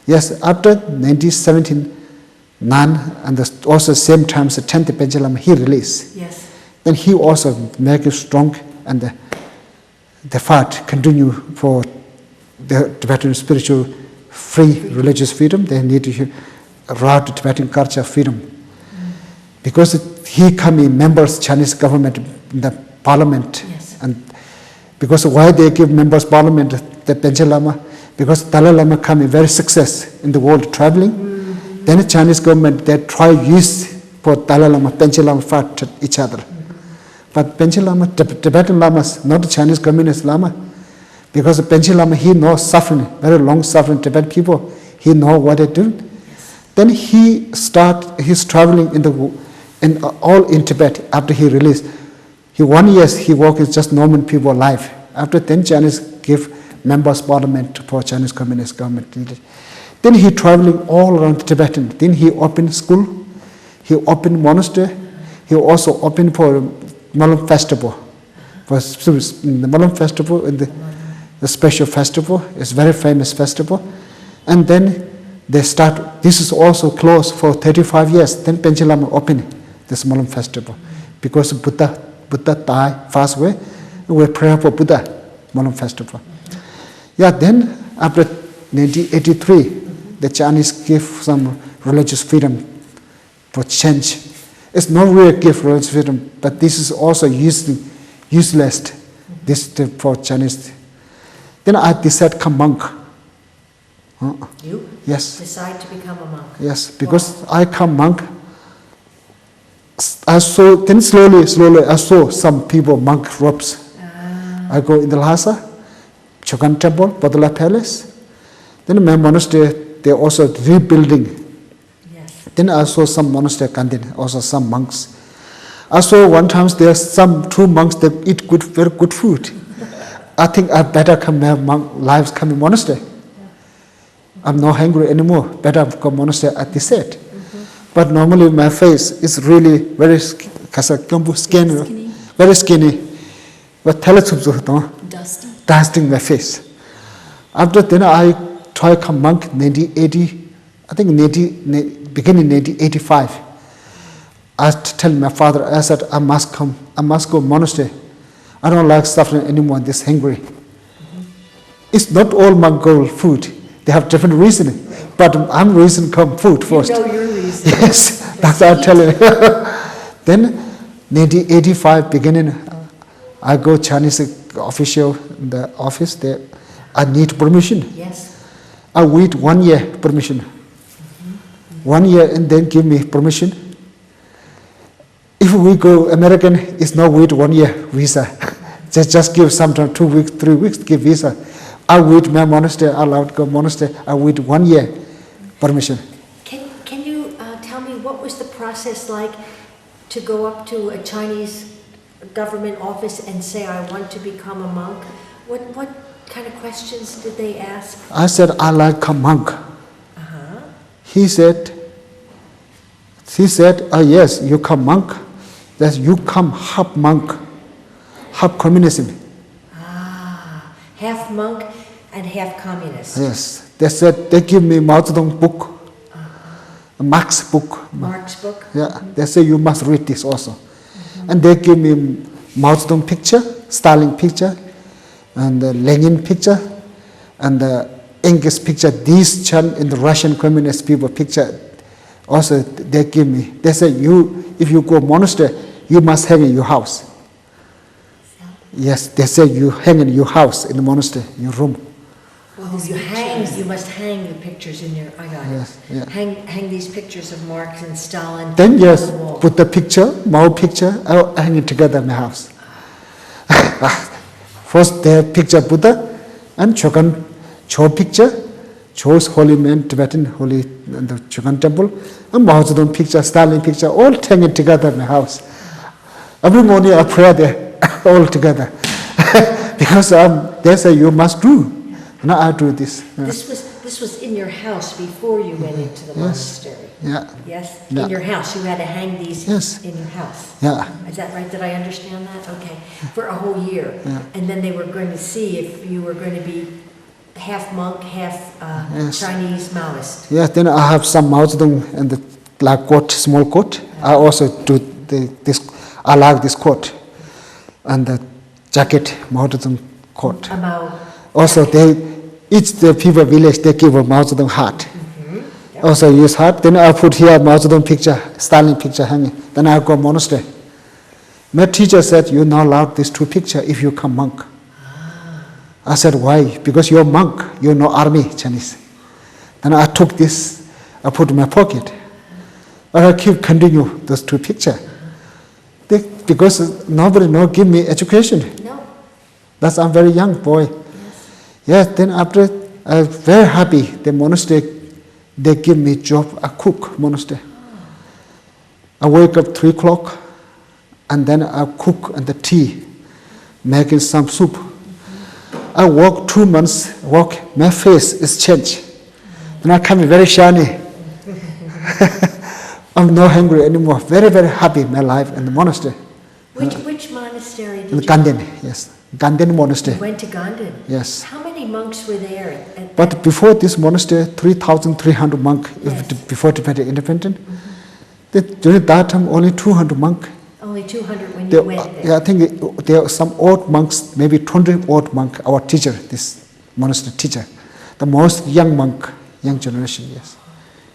Yes, after 1979 and also same time, the 10th Tibetan Lama, he released. Yes. Then he also make it strong and the fight continue for the Tibetan spiritual free religious freedom. They need to route Tibetan culture freedom. Because he come in members Chinese government in the parliament. Yes. And because why they give members parliament the Panchen Lama? Because Dalai Lama come in very success in the world traveling. Then the Chinese government they try use for Dalai Lama, Panchen Lama fight each other. But Panchen Lama, Tibetan Lamas, not the Chinese Communist Lama. Because the Panchen Lama, he knows suffering, very long suffering Tibetan people. He know what they do. Then he's traveling all in Tibet after he released. 1 year he worked with just normal people life. After 10 Chinese give members parliament for Chinese Communist government. Then he traveling all around Tibetan. Then he opened school. He opened monastery. He also opened for Malam festival. For the Malam festival, the special festival, it's very famous festival. And then they start, this is also closed for 35 years. Then Panchen Lama opened this Malam festival. Because Buddha died, fast away, we pray for Buddha, Malam festival. Yeah, then after 1983, the Chinese give some religious freedom for change. It's not really give religious freedom, but this is also useless for Chinese. Then I decided to become monk. You? Yes. Decide to become a monk? Yes, because I become monk. Then slowly I saw some people monk robes. I go in the Lhasa, Chokan Temple, Bodala Palace. Then my monastery, they're also rebuilding. Yes. Then I saw some monastery canteen, also some monks. I saw one time there's two monks that eat very good food. I think I better come have lives come in monastery. I'm not hungry anymore. Better come monastery at the set. But normally my face is really very skinny, very skinny. But dusting my face. After then I tried to become monk in 1980, I think beginning 1985. I tell my father, I said, I must go monastery. I don't like suffering anymore, this hungry. It's not all Mongol food. They have different reasoning. But I'm reason come food first. You know your reason. Yes, that's what I'm telling you. Then 1985 beginning, I go Chinese official in the office there. I need permission. Yes. I wait 1 year permission. 1 year and then give me permission. If we go American, it's not wait 1 year visa. just give sometime 2 weeks, 3 weeks, give visa. I wait my monastery, I allowed to go monastery. I wait 1 year permission. Can you tell me what was the process like to go up to a Chinese government office and say I want to become a monk? What kind of questions did they ask? I said I like a monk. He said, oh yes, you come monk. That you come half monk, half communism. Half monk and half communist. Yes. They said they give me Mao Zedong book, Marx book. Marx book? Yeah. They say you must read this also. And they give me Mao Zedong picture, Stalin picture, and the Lenin picture, and the Engels picture. These Chan in the Russian communist people picture. Also they give me. They say if you go monastery, you must hang in your house. Yes, they say you hang in your house in the monastery, your room. Oh, you must hang the pictures in your, I got Yes, it. yeah. Hang these pictures of Marx and Stalin Then yes, on the wall. put the picture, Mao picture, I'll hang it together in my house. First they picture Buddha and Chokan Cho picture, Cho's holy man, Tibetan holy, and the Chokan temple, and Mao Zedong picture, Stalin picture, all hang it together in my house. Every morning I pray there, all together. Because they say you must do. Now I do this. This this was in your house before you went into the monastery. Yeah. Yes? Yeah. In your house, you had to hang these Yes. in your house. Yeah. Is that right? Did I understand that? Okay. For a whole year. Yeah. And then they were going to see if you were going to be half monk, half Yes. Chinese Maoist. Yeah, then I have some Mao Zedong and the like coat, small coat. I also do this. I like this coat and the jacket, Mao Zedong coat. A Mao. Also, each the people village they give a Mao Zedong hat. Yep. Also use hat. Then I put here Mao Zedong picture, Stalin picture hanging. Then I go monastery. My teacher said, "You're not allowed these two pictures if you come monk." I said, "Why?" "Because you're monk. You're no army Chinese." Then I took this. I put in my pocket. But I keep continue those two pictures. Because nobody give me education. No. That's I'm very young boy. Yes. Then after I'm very happy. The monastery they give me job a cook monastery. I wake up 3 o'clock, and then I cook and the tea, making some soup. I work 2 months. My face is changed. Then I come very shiny. I'm not hungry anymore. Very, very happy my life in the monastery. Which monastery did In you Gaden, yes. Gaden Monastery. You went to Gaden? Yes. How many monks were there? But before this monastery, 3,300 monks, Yes. before Tibet independent. During that time, only 200 monks. Only 200 when you went there? Yeah, I think there are some old monks, maybe 20 old monks, our teacher, this monastery teacher. The most young monk, young generation, yes.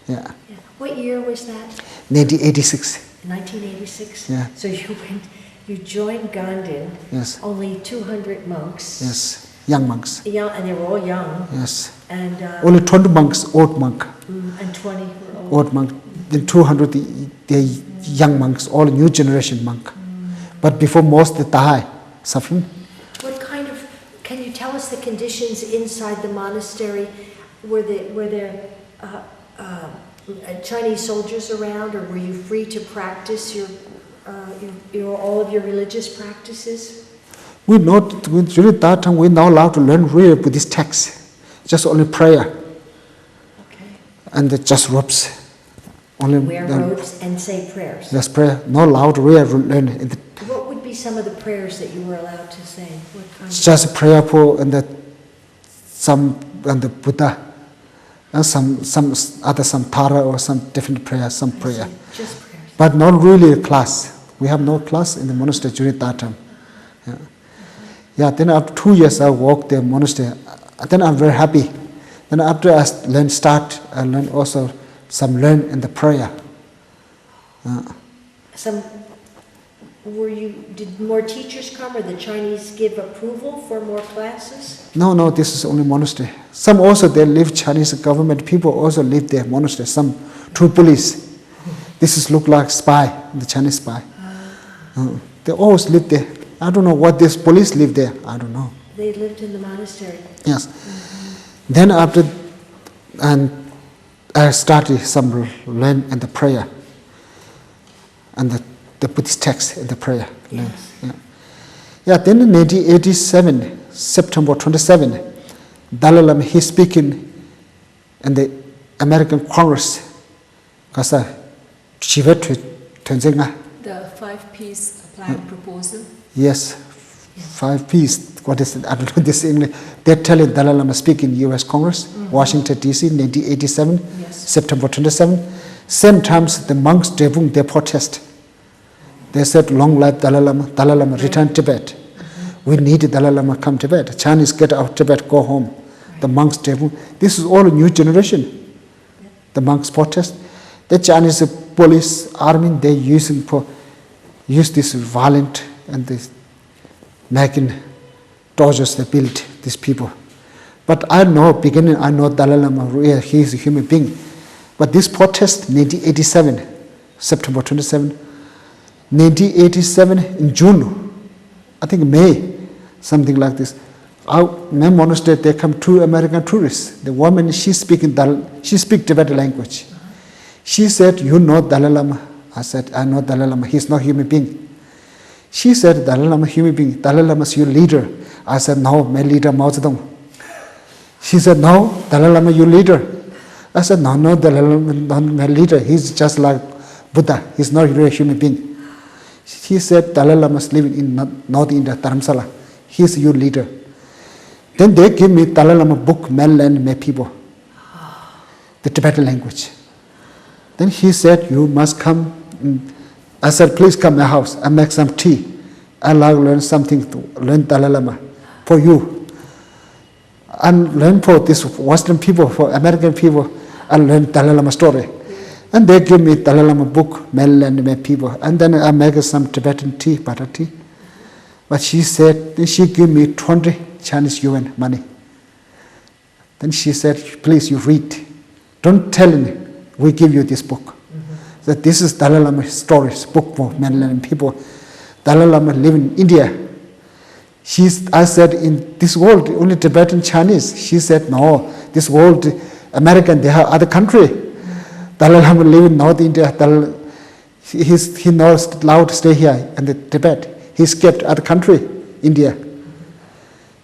Yeah. Yeah. What year was that? 1986. 1986? Yeah. So you joined Gaden, Yes. only 200 monks. Yes. Young monks. Young, and they were all young. Yes. And Only 20 monks, old monk. and 20 were old. Old monk. Then 200 the young monks, all new generation monk. But before most they die, suffering. What kind of, can you tell us the conditions inside the monastery? Were there Chinese soldiers around, or were you free to practice all of your religious practices? During that time, we're not allowed to learn real Buddhist texts. Just only prayer. Okay. And just robes. Only Wear robes and say prayers. Just prayer. Not allowed to real learn. What would be some of the prayers that you were allowed to say? What kind of Just prayer for some Buddha. And some Tara or some different prayer, some prayer. Just prayers. But not really a class. We have no class in the monastery during that time. Yeah. Yeah, then after 2 years I walked the monastery. Then I'm very happy. Then after I learned also learn in the prayer. Did more teachers come, or the Chinese give approval for more classes? No, this is only monastery. Some also they live Chinese government people also live there monastery. Some 2 police. This is look like spy, the Chinese spy. They always live there. I don't know what this police live there. I don't know. They lived in the monastery. Yes. Then after, and I started some learn in the prayer, and the Buddhist text in the prayer. Yes. Yeah. Then in 1987, September 27, Dalai Lama he's speaking in the American Congress, because Tibet thamzing. The 5-piece plan proposal. Yes, 5 piece. What is it? I don't know this English. They're telling Dalai Lama speak in U.S. Congress, Washington D.C. 1987, Yes. September 27. Same times the monks they protest. They said, "Long life Dalai Lama! Dalai Lama return Tibet. We need Dalai Lama come Tibet. Chinese get out of Tibet, go home." The monks this is all a new generation. The monks protest. The Chinese police army they use this violent and this making tortures they build these people. But I know Dalai Lama, he is a human being. But this protest, 1987, September 27, 1987 in June, I think May, something like this. My monastery, there come 2 American tourists. The woman, she speak Tibetan language. She said, "You know Dalai Lama?" I said, "I know Dalai Lama. He's not a human being." She said, "Dalai Lama, human being. Dalai Lama is your leader." I said, "No, my leader Mao Zedong." She said, no, Dalai Lama, you leader. I said, no, Dalai Lama, not my leader. He's just like Buddha. He's not really a human being. He said, Dalai Lama is living in North India, Dharamsala. He's your leader. Then they give me Dalai Lama book, My Land, My People, the Tibetan language. Then he said, you must come. I said, please come to my house. I make some tea. I like to learn something, to learn Dalai Lama for you. And learn for this Western people, for American people, I learn Dalai Lama story. And they give me Dalai Lama book, My Land, My People. And then I make some Tibetan tea, butter tea. But she said, then she gave me 20 Chinese yuan money. Then she said, please, you read. Don't tell me, we give you this book. That this is Dalai Lama stories, book for mainland people. Dalai Lama live in India. I said, in this world, only Tibetan Chinese. She said, no, this world, American, they have other country. Dalai Lama live in North India. He's not allowed to stay here in the Tibet. He escaped other country, India.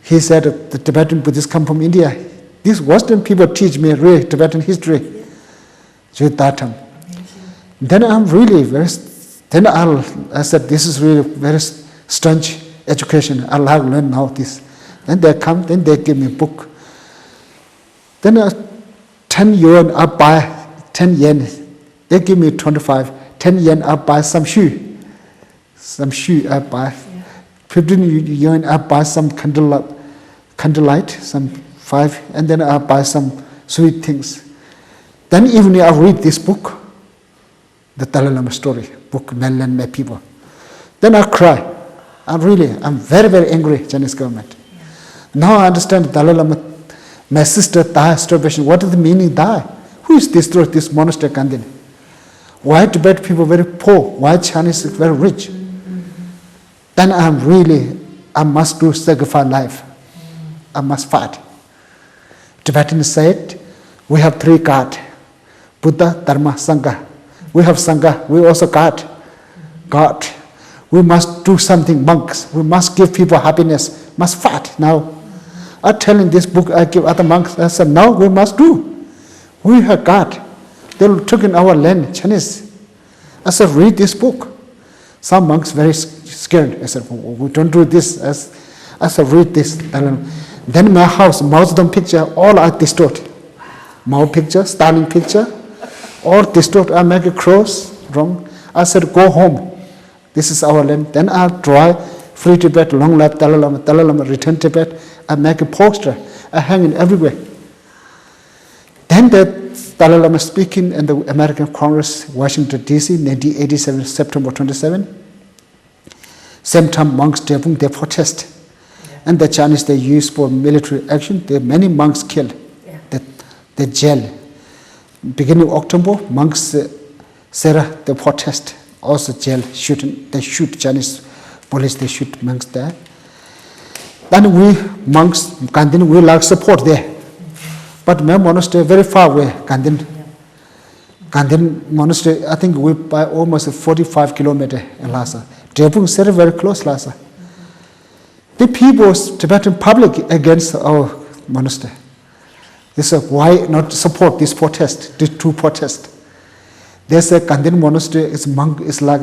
He said, the Tibetan Buddhists come from India. These Western people teach me real Tibetan history. At that time. Then I'm really very, I said, this is really very strange education. I'll have to learn now this. Then they come, then they give me a book. Then 10 yuan, I buy 10 yen. They give me 25. 10 yen, I buy some shoe. Some shoe I buy. 15 yuan, I buy some candlelight, some 5. And then I buy some sweet things. Then evening I read this book, the Dalai Lama story, book, My Land, My People. Then I cry. I'm very, very angry, Chinese government. Yeah. Now I understand Dalai Lama, my sister died, starvation. What is the meaning die? Who is destroyed this monastery, Gaden? Why Tibet people very poor? Why Chinese is very rich? Then I must do sacrifice life. I must fight. Tibetans said, we have 3 gods, Buddha, Dharma, Sangha. We have Sangha, we also God. We must do something, monks. We must give people happiness, must fight now. I tell in this book, I give other monks, I said, now we must do. We have God. They took in our land, Chinese. I said, read this book. Some monks very scared. I said, we don't do this. I said, read this. Then my house, Mao Zedong picture, all are distorted. Mao picture, Stalin picture, all distorted. I make a cross, wrong. I said, go home. This is our land. Then I draw free Tibet, long life Dalai Lama, return Tibet. I make a poster. I hang it everywhere. Then the Dalai Lama speaking in the American Congress, Washington, D.C., 1987, September 27. Same time, monks, they protest. Yeah. And the Chinese, they use for military action. There are many monks killed. Yeah. They jail. Beginning of October, monks, Sarah, they protest. Also jail, shooting. They shoot Chinese police, they shoot monks there. Then we, monks, Gaden, we like support there. But my monastery very far away, Gaden. Gaden Monastery, I think we by almost 45 kilometers in Lhasa. Drepung is very close, Lhasa. The people, Tibetan public against our monastery. They said, why not support this protest, these 2 protests? They say Gaden Monastery is monk is like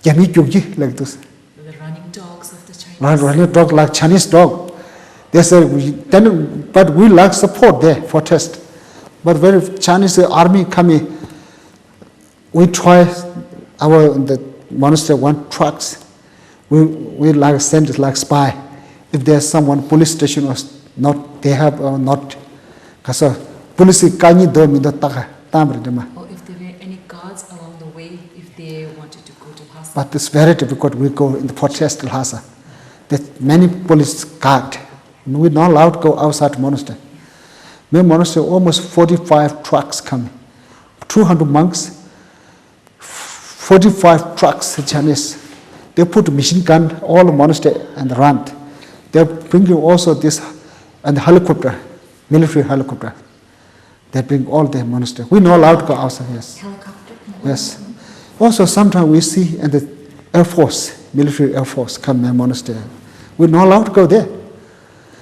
Yami Gyugji, like this. The running dogs of the Chinese. Running dog like Chinese dog. They say but we like support there protest. But when Chinese army coming, we try the monastery 1 trucks. We like send it like spy. If there's someone police station or not, they have not. Because police kani do mi do taka tamre dema. If there were any guards along the way, if they wanted to go to Lhasa. But it's very difficult. We go in the protest to Lhasa. There's many police guard. We're not allowed to go outside the monastery. My monastery, almost 45 trucks coming. 200 monks, 45 trucks Chinese. They put machine gun all the monastery and run. They're bringing also this and helicopter, military helicopter. They bring all the monastery. We're not allowed to go outside. Yes. Helicopter? Yes. Also, sometimes we see in the Air Force, military Air Force come to the monastery. We're not allowed to go there.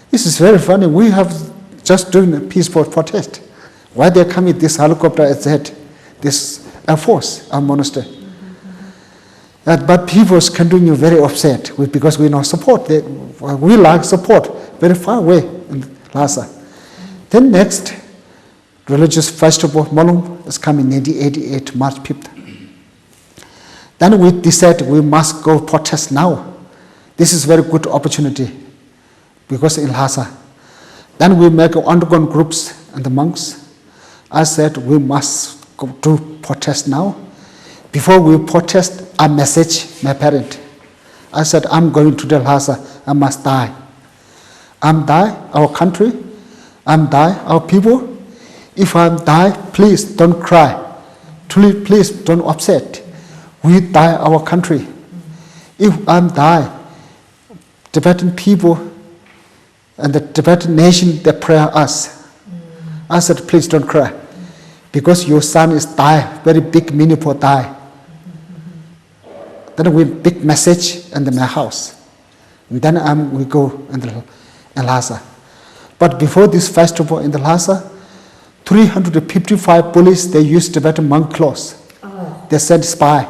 This is very funny. We have just doing a peaceful protest. Why they come with this helicopter at this Air Force, our monastery? But people continue very upset because we not support. We like support very far away in Lhasa. Then next religious festival, Molong, is coming in 1988, March 5th. Then we decided we must go protest now. This is very good opportunity because in Lhasa. Then we make underground groups and the monks. I said we must go to protest now. Before we protest, I message my parent. I said, I'm going to the Lhasa, I must die. I'm die, our country, I'm die, our people. If I'm die, please don't cry. Please don't upset. We die, our country. If I'm die, Tibetan people and the Tibetan nation, they pray us. I said, please don't cry. Because your son is die, very big meaningful die. Then we big message in my house. And then we go in Lhasa. But before this festival in the Lhasa, 355 police, they use Tibetan monk clothes. Oh. They send spy.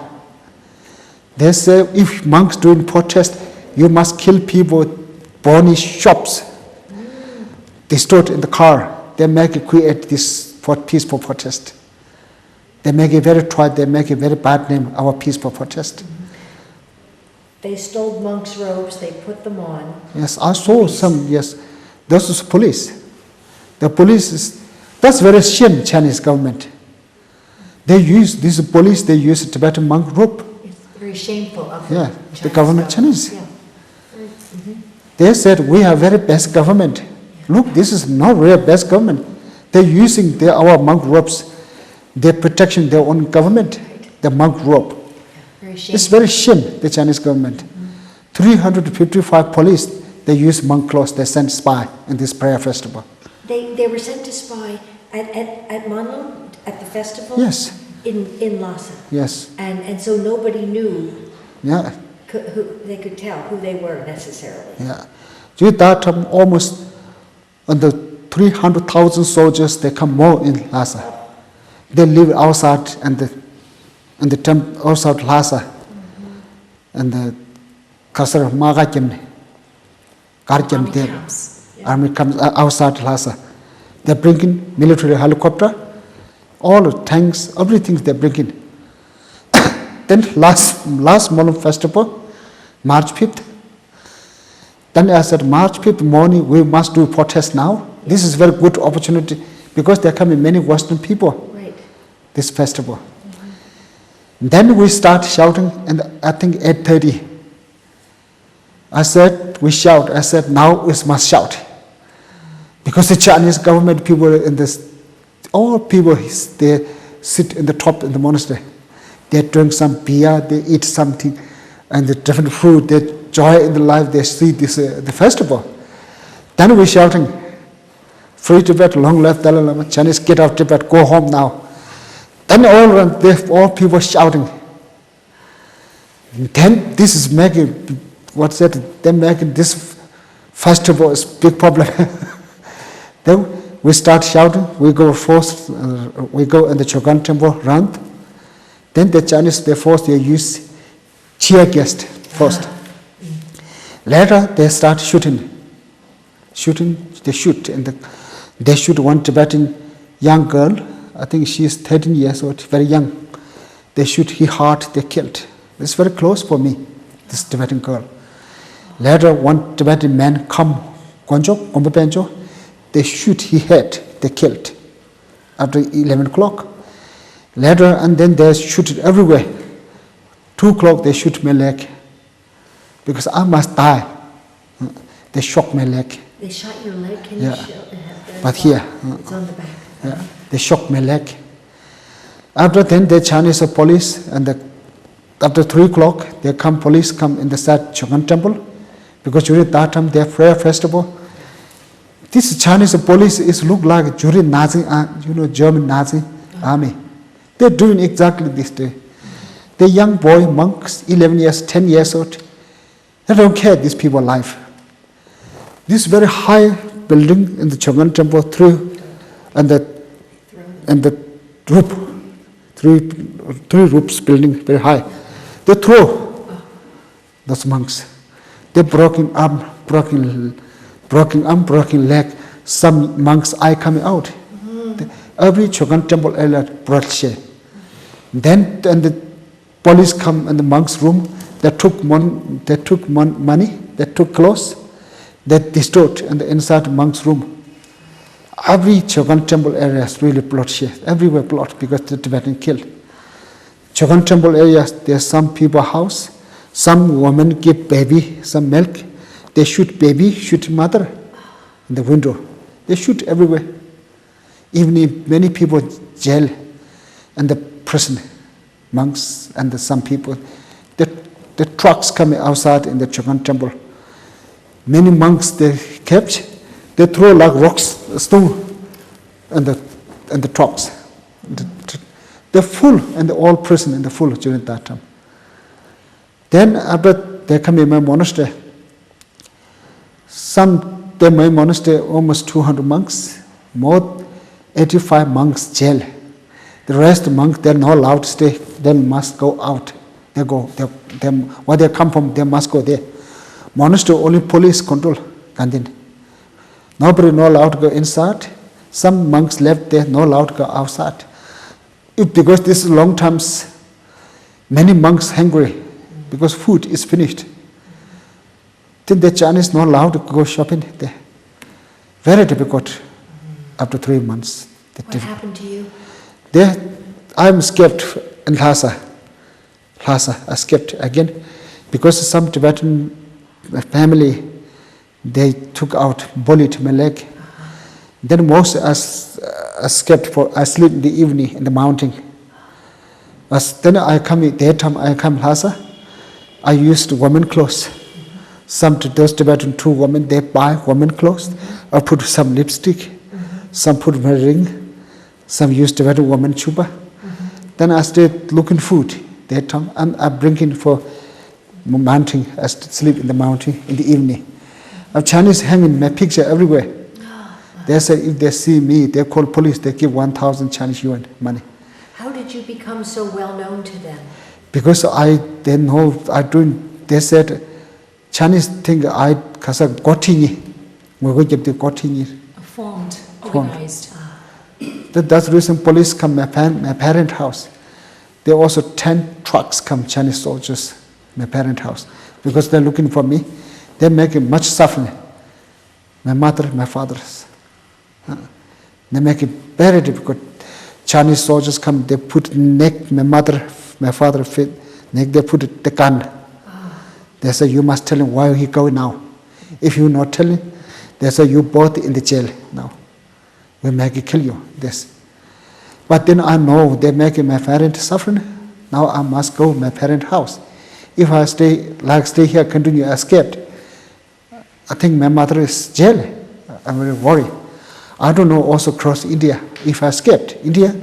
They say, if monks doing protest, you must kill people, burn shops, destroy in the car. They make it create this for peaceful protest. They make it very they make a very bad name, our peaceful protest. They stole monks' robes, they put them on. Yes, I saw some, yes. This is police. The police is, that's very shame, Chinese government. They use, this police, they use Tibetan monk robe. It's very shameful of the government Chinese. Yeah. They said, we are very best government. Look, this is not real best government. They're using our monk robes, their protection, their own government, the monk robe. Very shameful. It's very shame, the Chinese government. 355 police, they use monk clothes, they send spy in this prayer festival. They were sent to spy at Manlung, at the festival? Yes. In Lhasa? Yes. And so nobody knew, Yeah. they could tell who they were necessarily. Yeah. During that time, almost under 300,000 soldiers, they come more in Lhasa. They live outside and the temple outside Lhasa. And the Kasar Magakim, Karkim there. Army comes outside Lhasa. They're bringing military helicopter, all the tanks, everything they're bringing. Then last Molong festival, March 5th. Then I said, March 5th morning, we must do protest now. This is very good opportunity because there are coming many Western people, Right. this festival. Then we start shouting, and I think 8:30. I said, we shout. I said, now we must shout. Because the Chinese government people in this, all people, they sit in the top in the monastery. They drink some beer, they eat something, and the different food, they joy in the life, they see this, the festival. Then we're shouting, free Tibet, long life Dalai Lama, Chinese get out of Tibet, go home now. Then all people shouting. Then this is making, they're making this festival is big problem. Then we start shouting, we go first, we go in the Chogan temple round. Then the Chinese, they use tear gas first. Later they start shooting. They shoot, and they shoot one Tibetan young girl. I think she is 13 years old, very young. They shoot her heart, they killed. It's very close for me, this Tibetan girl. Later one Tibetan man come, Gombe, they shoot his head, they killed. After 11 o'clock. Later, and then they shoot it everywhere. 2 o'clock, they shoot my leg. Because I must die. They shock my leg. They shot your leg? Can Yeah. you show? But here. It's on the back. Yeah. They shock my leg. After then, the Chinese police, and after 3 o'clock, police come in the Sad Chogan temple. Because during that time, their prayer festival. This Chinese police is look like during Nazi, German Nazi army. They're doing exactly this day. The young boy, monks, 11 years, 10 years old, they don't care these people's life. This very high building in the Chogan temple through, and the roof, three roofs building very high. They throw those monks. They broken arm, broken leg. Some monks' eye coming out. Every Chogan temple area brought share. Then the police come in the monks' room. They took money. They took clothes. They destroyed in the inside monks' room. Every Chogan temple area is really bloodshed. Everywhere blood because the Tibetan killed. Chogan temple areas, there's some people house. Some women give baby some milk. They shoot baby, shoot mother in the window. They shoot everywhere. Even if many people jail and the prison, monks and some people, the trucks coming outside in the Chogan temple. Many monks they kept, they throw like rocks, stone, and the trucks. They're full, and they're all prison and they're full during that time. Then after they come in my monastery, my monastery almost 200 monks, more 85 monks jail. The rest monks they're not allowed to stay. They must go out. They go. Where they come from, they must go there. Monastery only police control. Nobody not allowed to go inside. Some monks left there, not allowed to go outside. Because this is long times, many monks hungry because food is finished. Then the Chinese not allowed to go shopping there. Very difficult. After 3 months. What happened to you? There, I'm scared in Lhasa. I escaped again because some Tibetan family they took out, bullied my leg. Then most I escaped I sleep in the evening in the mountain. Then I come Lhasa. I used women clothes. Some those Tibetan 2 women they buy women clothes. I put some lipstick. Some put my ring, some used to wear a woman chupa. Then I stayed looking food that time, and I bring in for mountain. I sleep in the mountain in the evening. Chinese hanging my picture everywhere. They say if they see me, they call police. They give 1,000 Chinese yuan money. How did you become so well known to them? Because they said Chinese think I kasa gotingi, Formed. Organized. That's the reason police come my parent house. There also 10 trucks come Chinese soldiers my parent house because they're looking for me. They're making much suffering. My mother, my father's. They make it very difficult. Chinese soldiers come. They put neck my mother, my father feet neck. They put the gun. They say you must tell him why he going now. If you not tell him, they say you both in the jail now. We make it kill you. This. But then I know they making my parents suffering. Now I must go my parent house. If I stay here, continue escaped, I think my mother is jail. I'm very worried. I don't know also cross India. If I escaped India,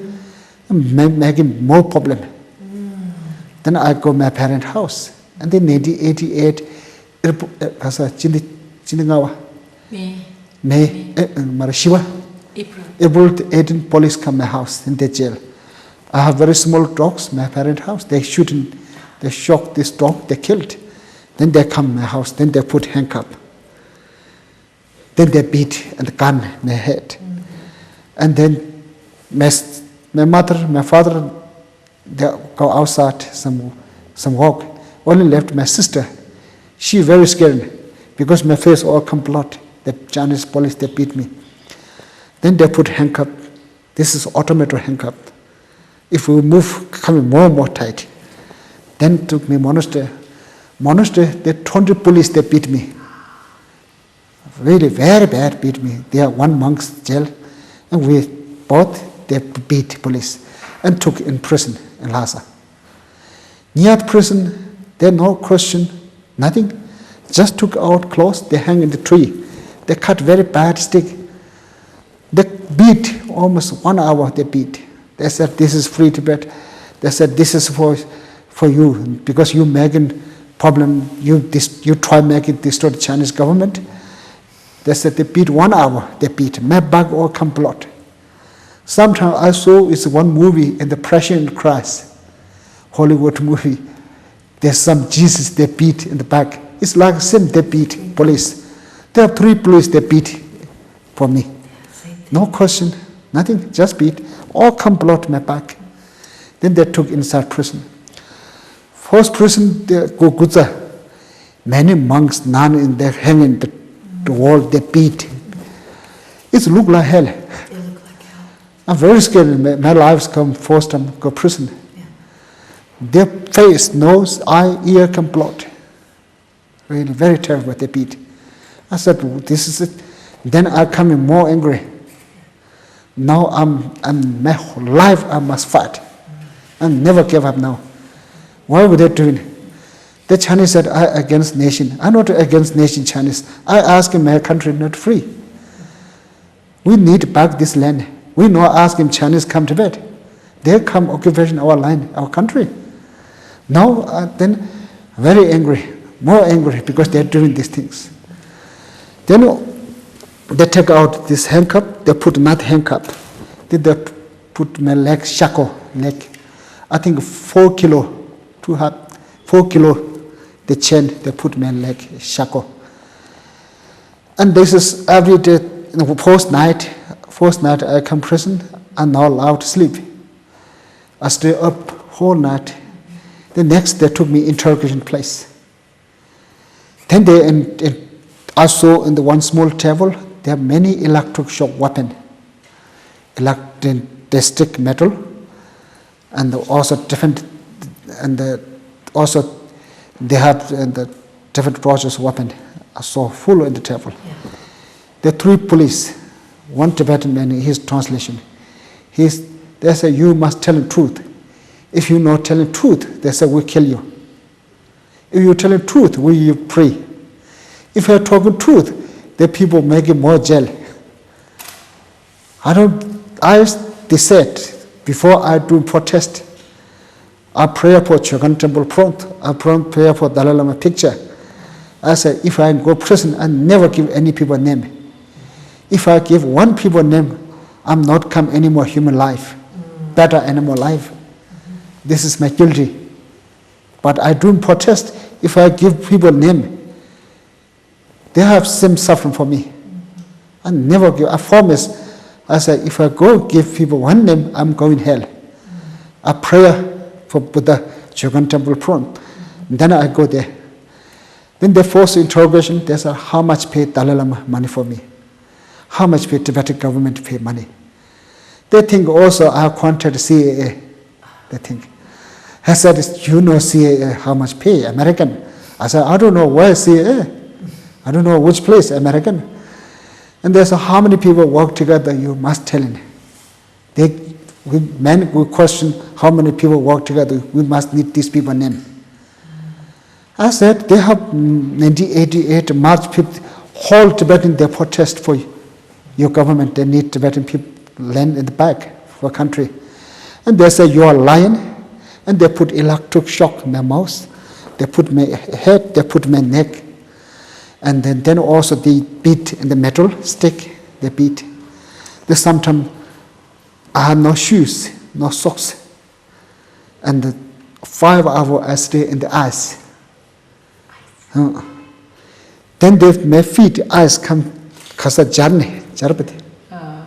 I'm making more problem. Then I go my parent house. And then 1988, April 18, police come my house in the jail. I have very small dogs, my parent house. They shock this dog, they killed. Then they come my house, then they put handcuff. Then they beat and gun my head. And then my mother, my father, they go outside some walk. Only left my sister. She very scared because my face all come blood. The Chinese police, they beat me. Then they put handcuff. This is automatic handcuff. If we move, coming more and more tight. Then took me monastery. Monastery, the 20 police, they beat me. Really very bad beat me. They are 1 monk's jail. And we both, they beat police. And took in prison in Lhasa. Near the prison, there no question, nothing. Just took out clothes, they hang in the tree. They cut very bad stick. They beat almost 1 hour. They beat. They said, "This is free Tibet." They said, "This is for you because you making problem. You try making destroy the Chinese government. They said they beat 1 hour, they beat, my back all complete. Sometimes I saw it's one movie in the Passion Christ, Hollywood movie. There's some Jesus they beat in the back. It's like same they beat police. There are 3 police they beat for me. No question, nothing, just beat. All complete my back. Then they took inside prison. First prison, they go Guza. Many monks, nuns in there hanging the wall, they beat. It look like hell. They look like hell. I'm very scared. My life's come first time go prison. Yeah. Their face, nose, eye, ear complete. Really very terrible. They beat. I said, this is it. Then I come in more angry. Now my whole life I must fight. I never give up now. Why would they do it? The Chinese said, I against nation. I'm not against nation Chinese. I ask my country not free. We need back this land. We not asking Chinese come to Tibet. They come occupation our land, our country. Now then very angry, more angry because they're doing these things. Then they take out this handcuff, they put another handcuff. Then they put my leg, shackle, leg. I think 4 kilo, 4 kilo, the chain, they put my leg, shackle. And this is every day, first night I come prison, I'm not allowed to sleep. I stay up whole night. The next they took me interrogation place. Then I saw in the one small table, there are many electric shock weapons. They stick metal, and also different, and also they have the different projects weapon. I saw full in the table. Yeah. There are 3 police, one Tibetan man in his translation. They say you must tell the truth. If you not tell the truth, they say we'll kill you. If you tell the truth, we pray. If you're talking truth, the people make it more jail. They said, before I do protest, I pray for Chogan Temple front, I pray for Dalai Lama picture. I said, if I go prison, I never give any people name. If I give one people name, I'm not come any more human life, better animal life. This is my guilty. But I do protest. If I give people name, they have same suffering for me. I never give. I promise. I say, if I go give people one name, I'm going hell. I pray for Buddha, Chogan Temple front. Then I go there. Then they force interrogation. They say, how much paid Dalai Lama money for me? How much paid Tibetan government pay money? They think also I have contacted CAA. They think. I said, you know CAA, how much pay, American? I said, I don't know where CAA. I don't know which place, American. And they said, how many people work together, you must tell him. We question how many people work together, we must need these people name. I said, they have 1988, March 5th, whole Tibetan, they protest for your government, they need Tibetan people land in the back for country. And they say, you are lying. And they put electric shock in my mouth. They put my head, they put my neck. And then also they beat in the metal stick, they beat. They sometimes, I have no shoes, no socks. And 5 hours I stay in the ice. Then my feet, ice come, kasa jarne, jarbate.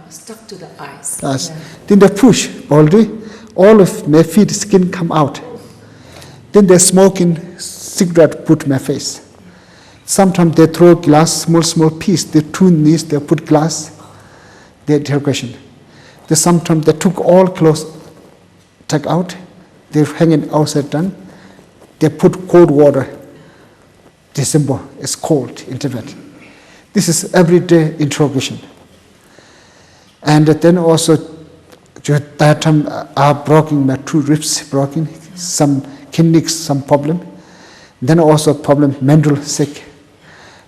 Stuck to the ice. Yes. Yeah. Then they push, all of my feet skin come out. Then they smoking cigarette put my face. Sometimes they throw glass, small piece, they tune this, they put glass, the interrogation. Sometimes they took all clothes, take out, they're hanging outside done. They put cold water. December is cold in Tibet. This is everyday interrogation. And then also, that time I broken my 2 ribs, broken, some kidneys, some problem. Then also problem, mental sick.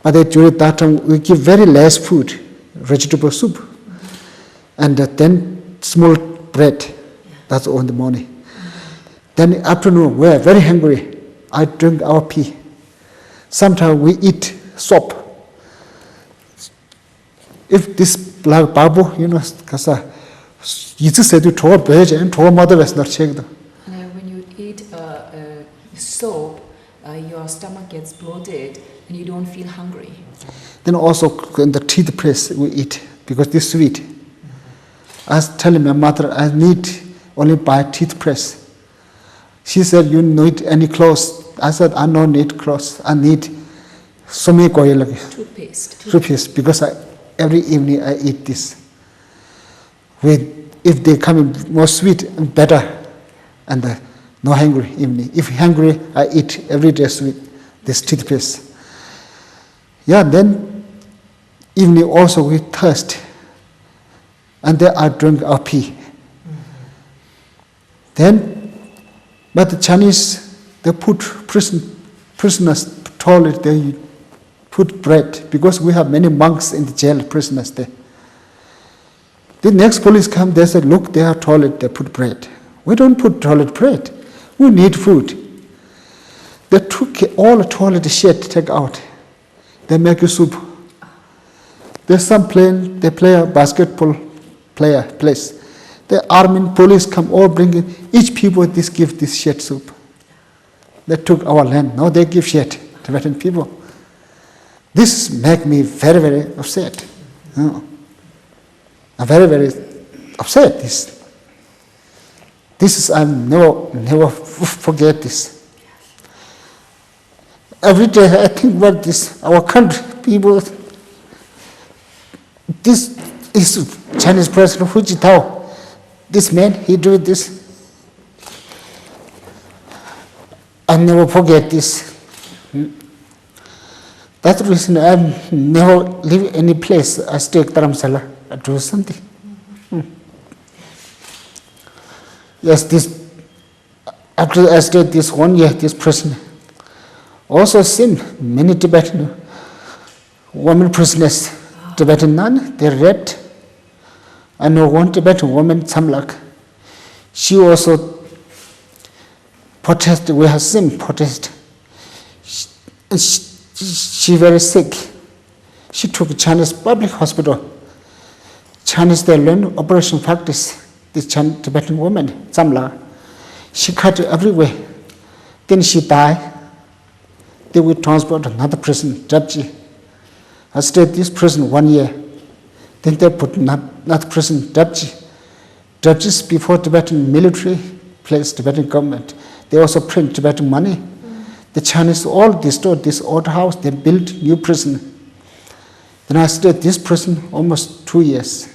But during that time, we give very less food, vegetable soup. And then small bread, that's all in the morning. Then afternoon, we are very hungry. I drink our pee. Sometimes we eat soup. if this like babu, kasa, you just said you told page and told mother was not checked. When you eat soap, your stomach gets bloated and you don't feel hungry. Then also in the teeth press we eat because this sweet. I was telling my mother I need only buy teeth press. She said you need any clothes. I said I don't need clothes. I need toothpaste because every evening I eat this. If they come in more sweet, better, and no hungry evening. If hungry, I eat every day sweet, this toothpaste. Yeah, then evening also we thirst, and then I drink our pee. Then, but the Chinese, they put prisoners toilet, they put bread, because we have many monks in the jail, prisoners there. The next police come, they said, look, they have toilet, they put bread. We don't put toilet bread. We need food. They took all the toilet shit, take out. They make a soup. There's some playing, they play a basketball place. The army and police come all bring it. Each people give this shit soup. They took our land. Now they give shit, Tibetan people. This make me very, very upset. I'm very, very upset. This is, I'll never forget this. Every day I think about this, our country, people, this is Chinese president Hu Jintao. This man, he do this. I'll never forget this. That's the reason I never leave any place. I stay at Dharamsala. I do something. Yes, this, after I stayed this 1 year, this prison, also seen many Tibetan women prisoners, Tibetan nun, they raped. I know one Tibetan woman, Samlak, she also protested, we have seen protest. She very sick. She took Chinese public hospital. Chinese, they learn operation practice. This Tibetan woman, Samla, she cut everywhere. Then she died. They will transport to another prison, Japji. I stayed this prison 1 year. Then they put another prison, Japji. Japji is before Tibetan military place, Tibetan government. They also print Tibetan money. The Chinese all destroyed this old house. They built new prison. Then I stayed this prison almost 2 years.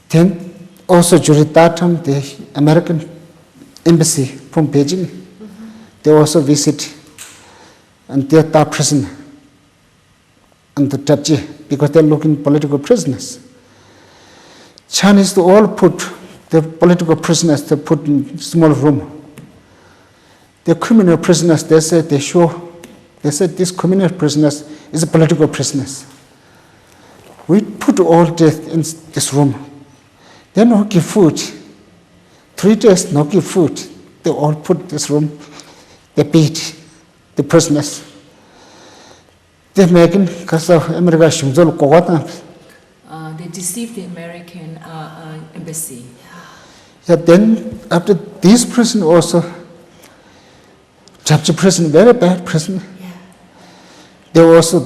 Then also during that time, the American embassy from Beijing, they also visit and they're that prison and the Tapji because they're looking political prisoners. Chinese they all put the political prisoners, they put in small room. The criminal prisoners, they said this criminal prisoners is political prisoners. We put all death in this room. They don't give food. 3 days no give food. They all put this room. They beat the prisoners. They make because of America. They deceived the American embassy. Yeah, then after this prison also, Japji prison, very bad prison. Yeah. There also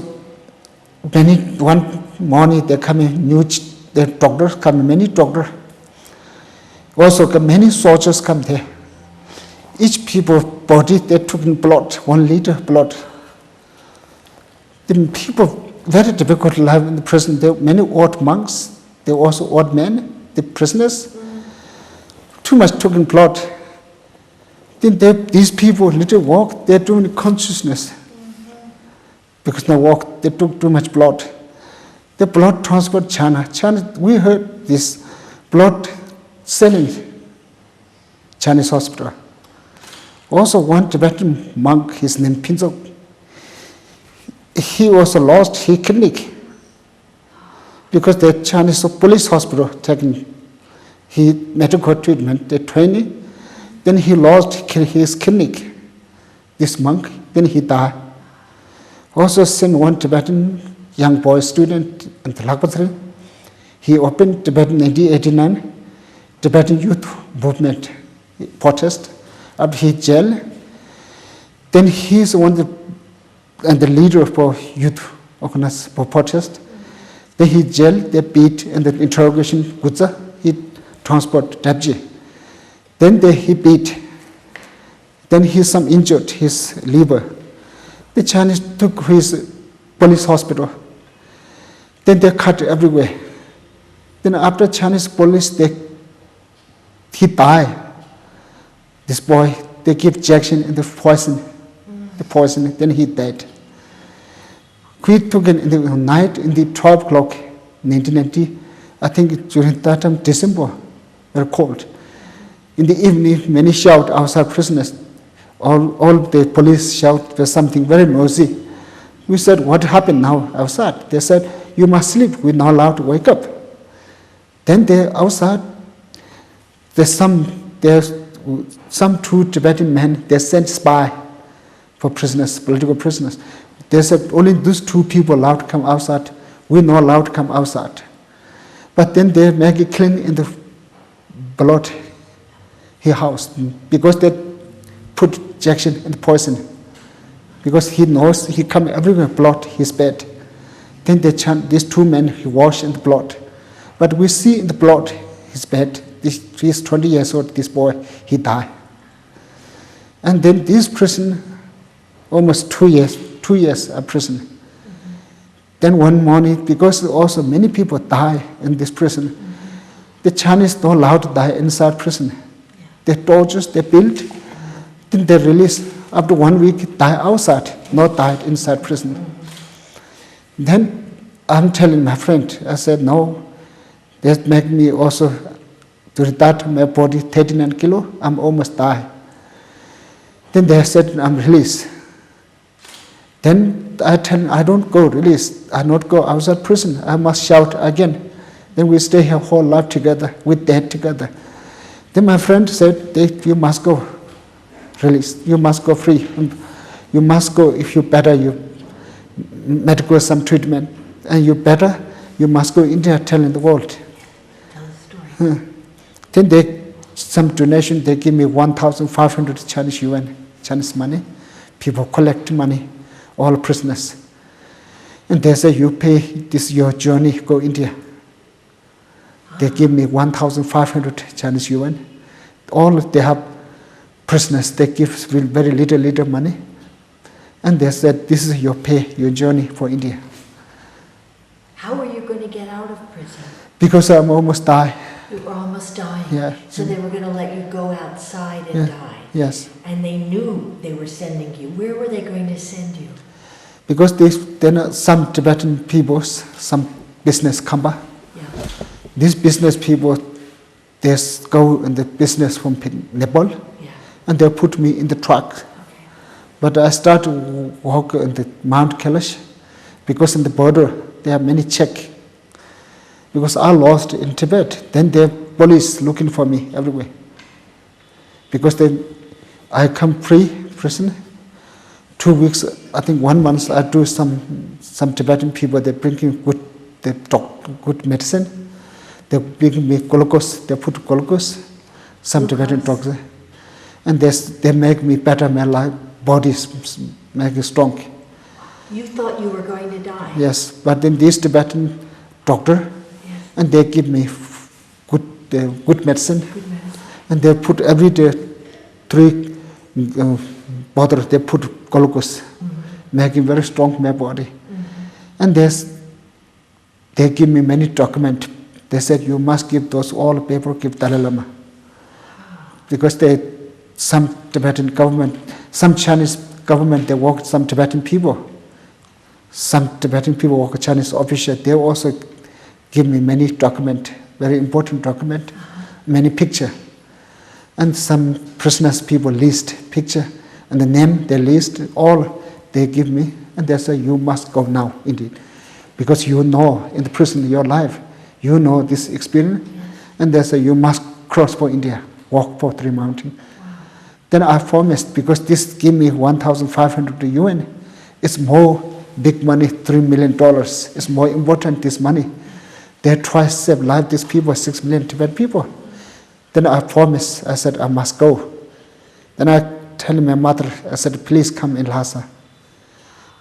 one morning they come in, the doctors come, many doctors. Also many soldiers come there. Each people's body, they took in blood, 1 liter blood. The people, very difficult life in the prison. There were many old monks, there were also old men, the prisoners. Too much took in blood. Then these people, little walk, they're doing consciousness. Because they walk, they took too much blood. The blood transport China. We heard this blood selling Chinese hospital. Also one Tibetan monk, his name Pinzo, he also lost his clinic because the Chinese police hospital taking his medical treatment, the training, then he lost his clinic, this monk, then he died. Also seen one Tibetan young boy student in the Laboratory. He opened Tibetan 1989, Tibetan Youth Movement protest at his jail. Then he's one and the leader for youth organized for protest. Then he jailed, they beat, and the interrogation Gutsa, he transport Dabji. Then he beat. Then he's some injured, his liver. The Chinese took his police hospital. Then they cut everywhere. Then after Chinese police, he died. This boy, they give injection in the poison. The poison, then he died. We took it in the night, in the 12 o'clock, 1990. I think during that time, December, very cold. In the evening, many shout outside prisoners. All the police shout, there's something very noisy. We said, what happened now outside? They said, you must sleep, we're not allowed to wake up. Then they outside, there's some two Tibetan men, they sent spy for prisoners, political prisoners. They said, only those two people allowed to come outside, we're not allowed to come outside. But then they make it clean in the blood he housed, because they put injection in the poison. Because he knows he come everywhere, blood, his bed. Then they chant, these two men, he wash in the blood. But we see in the blood, his bed, he's 20 years old, this boy, he died. And then this prison, almost 2 years of prison. Then one morning, because also many people die in this prison, the Chinese don't allow to die inside prison. They torture, they build, then they release. After 1 week, die outside, not died inside prison. Then I'm telling my friend, I said, no, that make me also to retard my body 39 kilo, I'm almost die. Then they said, I'm released. Then I tell them, I don't go release, I not go outside prison, I must shout again. Then we stay here whole life together, we dead together. Then my friend said, you must go release, you must go free. You must go, if you better, you medical some treatment, and you better, you must go India telling the world. Tell the story. Then some donation, they give me 1,500 Chinese yuan, Chinese money. People collect money, all prisoners. And they say, you pay, this is your journey, go India. They give me 1,500 Chinese yuan. All they have prisoners, they give very little money. And they said, this is your pay, your journey for India. How are you going to get out of prison? Because I'm almost die. You were almost dying. Yeah. So they were going to let you go outside and die. Yes. And they knew they were sending you. Where were they going to send you? Because then some Tibetan people, some business come back. Yeah. These business people, they go in the business from Nepal, and they put me in the truck. Okay. But I start to walk in the Mount Kailash, because in the border there are many check. Because I lost in Tibet, then the police looking for me everywhere. Because then I come free prison. 2 weeks, I think 1 month, I do some Tibetan people, they bring me good medicine. They bring me glucose, they put glucose, some Tibetan doctors. And they make me better, my life, body make it strong. You thought you were going to die? Yes, but then this Tibetan doctor, and they give me good medicine. And they put every day 3 bottles, they put glucose, making very strong my body. And they give me many documents. They said, you must give those all paper, give Dalai Lama. Because some Tibetan government, some Chinese government, they work with some Tibetan people. Some Tibetan people work with Chinese officials. They also give me many documents, very important document, many picture. And some prisoners people list picture, and the name they list, all they give me, and they say, you must go now, indeed. Because you know, in the prison, your life, you know this experience, and they say, you must cross for India, walk for 3 mountains. Then I promised, because this give me 1,500 yuan, it's more big money, $3 million. It's more important, this money. They try to save life, these people, 6 million Tibetan people. Then I promised, I said, I must go. Then I tell my mother, I said, please come in Lhasa.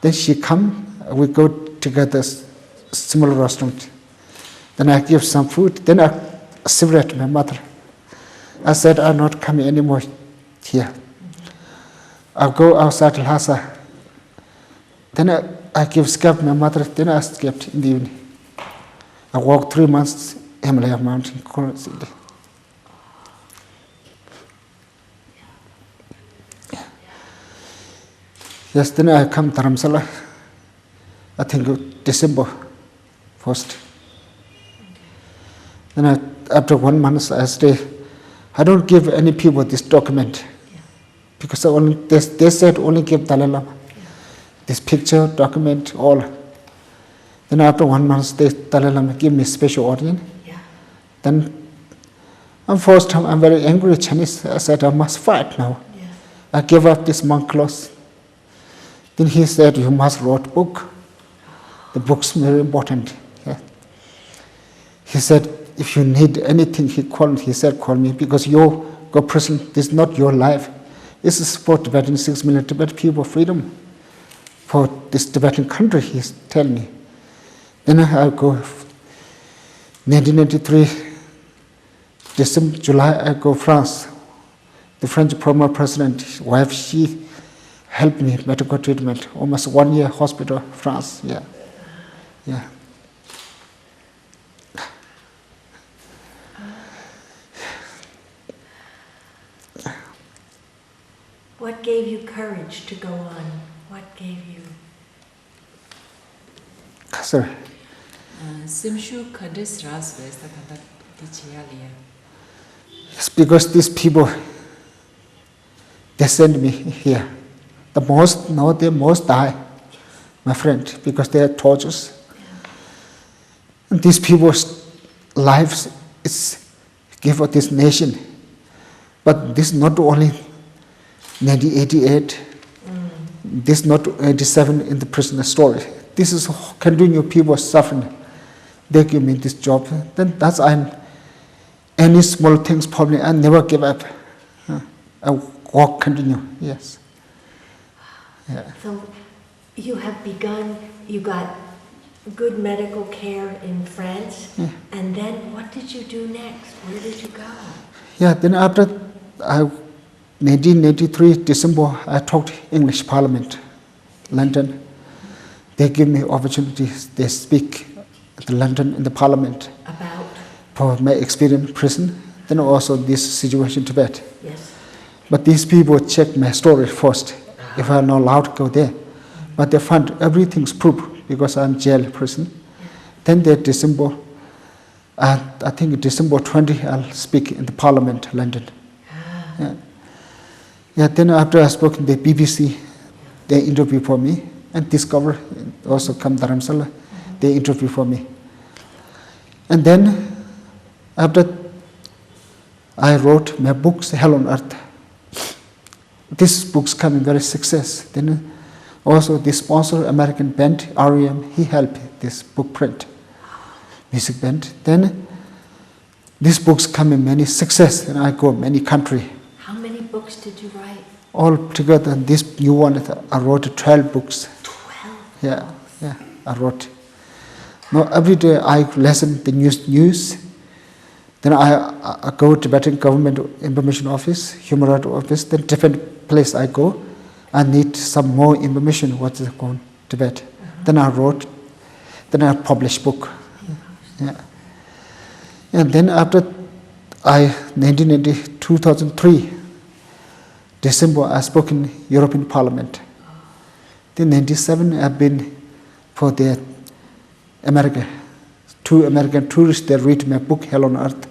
Then she come, we go together, similar restaurant. Then I give some food, then I separate my mother. I said, I'm not coming anymore here. I go outside Lhasa. Then I give escape my mother, then I escaped in the evening. I walked 3 months Himalaya mountain. Yes, then I come to Dharamsala, I think December 1st. Then after 1 month I stay. I don't give any people this document because they said only give Dalai Lama. This picture, document, all. Then after 1 month, Dalai Lama give me special audience. Then first time I'm very angry Chinese. I said I must fight now. I gave up this monk clothes. Then he said you must write book. The book's very important. He said if you need anything, he said call me because you go prison. This is not your life. This is for Tibetan 6 million Tibetan people freedom. For this Tibetan country, he's telling me. Then I go 1993, December, July, I go France. The French former president, wife, she helped me medical treatment. Almost 1 year hospital, France. Yeah. What gave you courage to go on? What gave you? Sir. Simshu Kadis Rasves that It's because these people, they send me here. They most die, my friend, because they are tortures. And these people's lives is give for this nation. But this not only 1988, this not 87 in the prisoner story. This is continue people suffering. They give me this job. Then that's any small things probably I never give up. I walk continue. Yes. Yeah. So you have begun. You got good medical care in France, and then what did you do next? Where did you go? Yeah. Then after 1983 December, I talked English Parliament, London. They give me opportunities. They speak at London in the Parliament About? for my experience in prison. Then also this situation in Tibet. Yes. But these people checked my story first, if I'm not allowed to go there. But they found everything's proof because I'm jail prison. Then they December, I think December 20, I'll speak in the Parliament, London. Yeah. Then after I spoke in the BBC, they interview for me, and Discover also come Dharamsala, they interview for me. And then after I wrote my books, Hell on Earth. This book's coming very success. Then also the sponsor, American band, REM, he helped this book print, music band. Then this book's coming many success, and I go many country. How many books did you write? All together, this new one, I wrote 12 books. 12? Yeah, I wrote. Now every day I listen the news. Then I go to Tibetan Government Information Office, Human Rights Office, then different place I go. I need some more information, what is going on Tibet. Then I wrote, then I published book. Yeah. And then after 2003, December, I spoke in European Parliament. Then 97, I've been for the America. 2 American tourists, they read my book, Hell on Earth,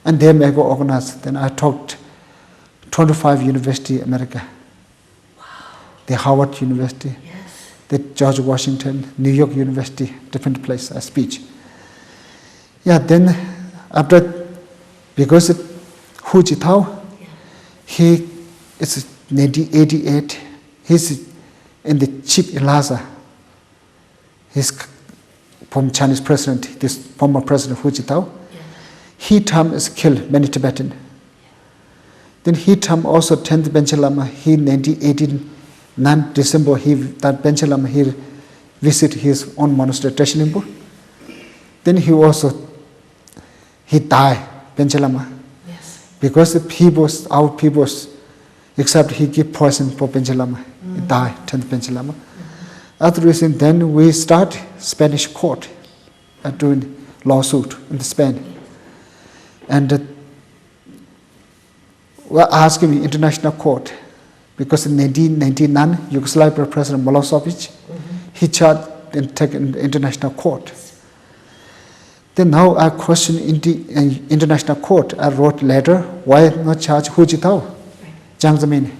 and they may go organize. Then I talked 25 University America. Wow. The Howard University, the George Washington, New York University, different place I speak. Yeah, then after, because Hu Jitao, it's 1988, he's in the chief in Lhasa, his former Chinese president, this former president Hu Jintao, he has killed many Tibetans. Then he also 10th Benche Lama, he 1918, 9 December, that Benche Lama, he visited his own monastery, Teshinimbo. Then he died, Benche Lama. Because our people, except he gave poison for Benche Lama. He died, 10th Benche Lama. After reason, then we start Spanish court doing lawsuit in Spain. And we're asking international court because in 1999, Yugoslavia President Milosevic, he charged and taken international court. Then now I question in the international court. I wrote letter, why not charge Hu Jintao, Jiang Zemin?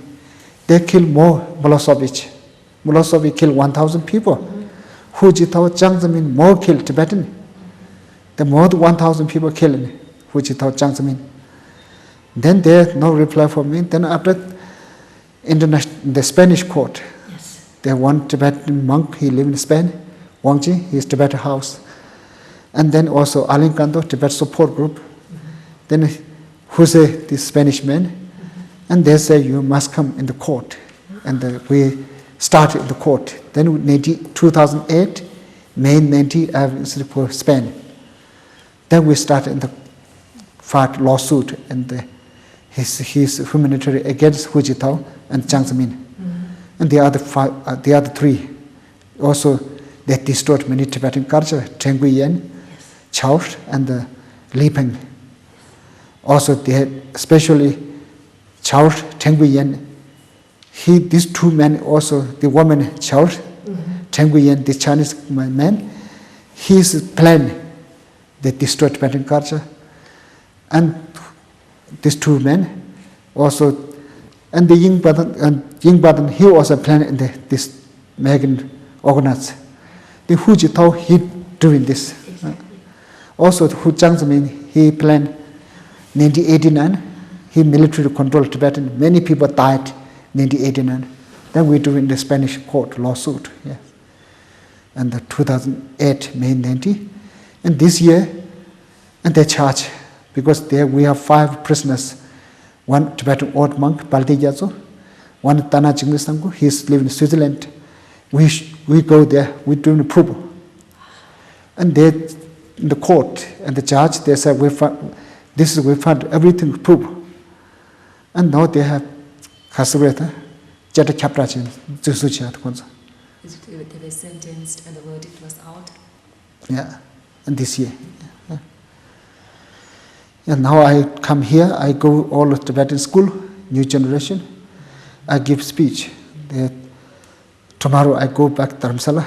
They killed more Milosevic. Milosevic killed 1,000 people. Hu Jintao, Jiang Zemin more killed Tibetan. The more than 1,000 people killed Hu Jintao, Jiang Zemin. Then there's no reply from me. Then after the Spanish court, there one Tibetan monk, he lived in Spain, Wangji, his Tibetan house. And then also Alinkando, Tibet support group. Then Jose, the Spanish man, and they say you must come in the court. And we started in the court. Then in 2008, May 19, I visited for Spain. Then we started in the filed lawsuit and his humanitarian against Hu Jintao and Jiang Zemin. And the other three, also they destroyed many Tibetan culture, Teng Guyen, Chao and Li Peng. Also they had, especially Chao, Teng Guyen, these two men also, the woman Chao, Teng Guyen, the Chinese man, his plan, they destroyed Tibetan culture. And these two men also, and the Yingbadan, he also planned in this Megan organized. The Hu Jintao, he doing this. Also, Hu Jiang Zemin, he planned 1989, he military controlled Tibetan. Many people died in 1989. Then we do in the Spanish court lawsuit. Yes. And the 2008, May 90. And this year, and they charge, because there we have 5 prisoners. One Tibetan old monk, Baldi Gyatso, one Tana Jinglisanggu, he's living in Switzerland. We go there, we do an approval. And they, in the court, and the judge, they said, we found everything approved. And now they have Kasareta, Jeta Chaprachin, Zusuchat Konza. They were sentenced and the verdict was out? Yeah, and this year. Yeah. And now I come here, I go all of Tibetan school, new generation. I give speech. Tomorrow I go back to Dharamsala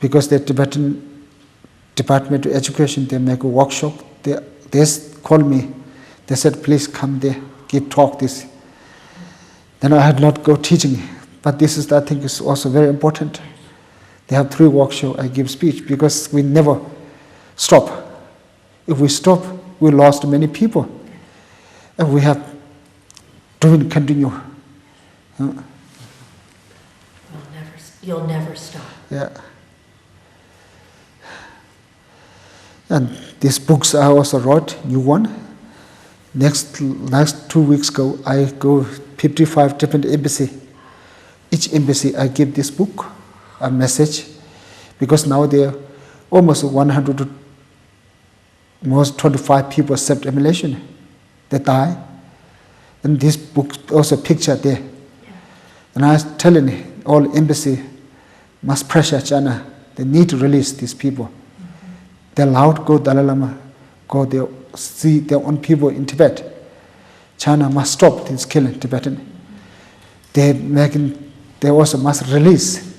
because the Tibetan Department of Education, they make a workshop. They called me. They said, please come there, give talk this. Then I had not go teaching, but this is, I think, is also very important. They have 3 workshops, I give speech because we never stop. If we stop, we lost many people. And we have to continue. You'll never stop. Yeah. And these books I also wrote, new one. Next 2 weeks ago, I go 55 different embassy. Each embassy I give this book, a message, because now there are almost 100, most 25 people accept emulation. They die. And this book also picture there. And I was telling all embassy must pressure China. They need to release these people. They're allowed to go Dalai Lama, go there, see their own people in Tibet. China must stop this killing Tibetan. They also must release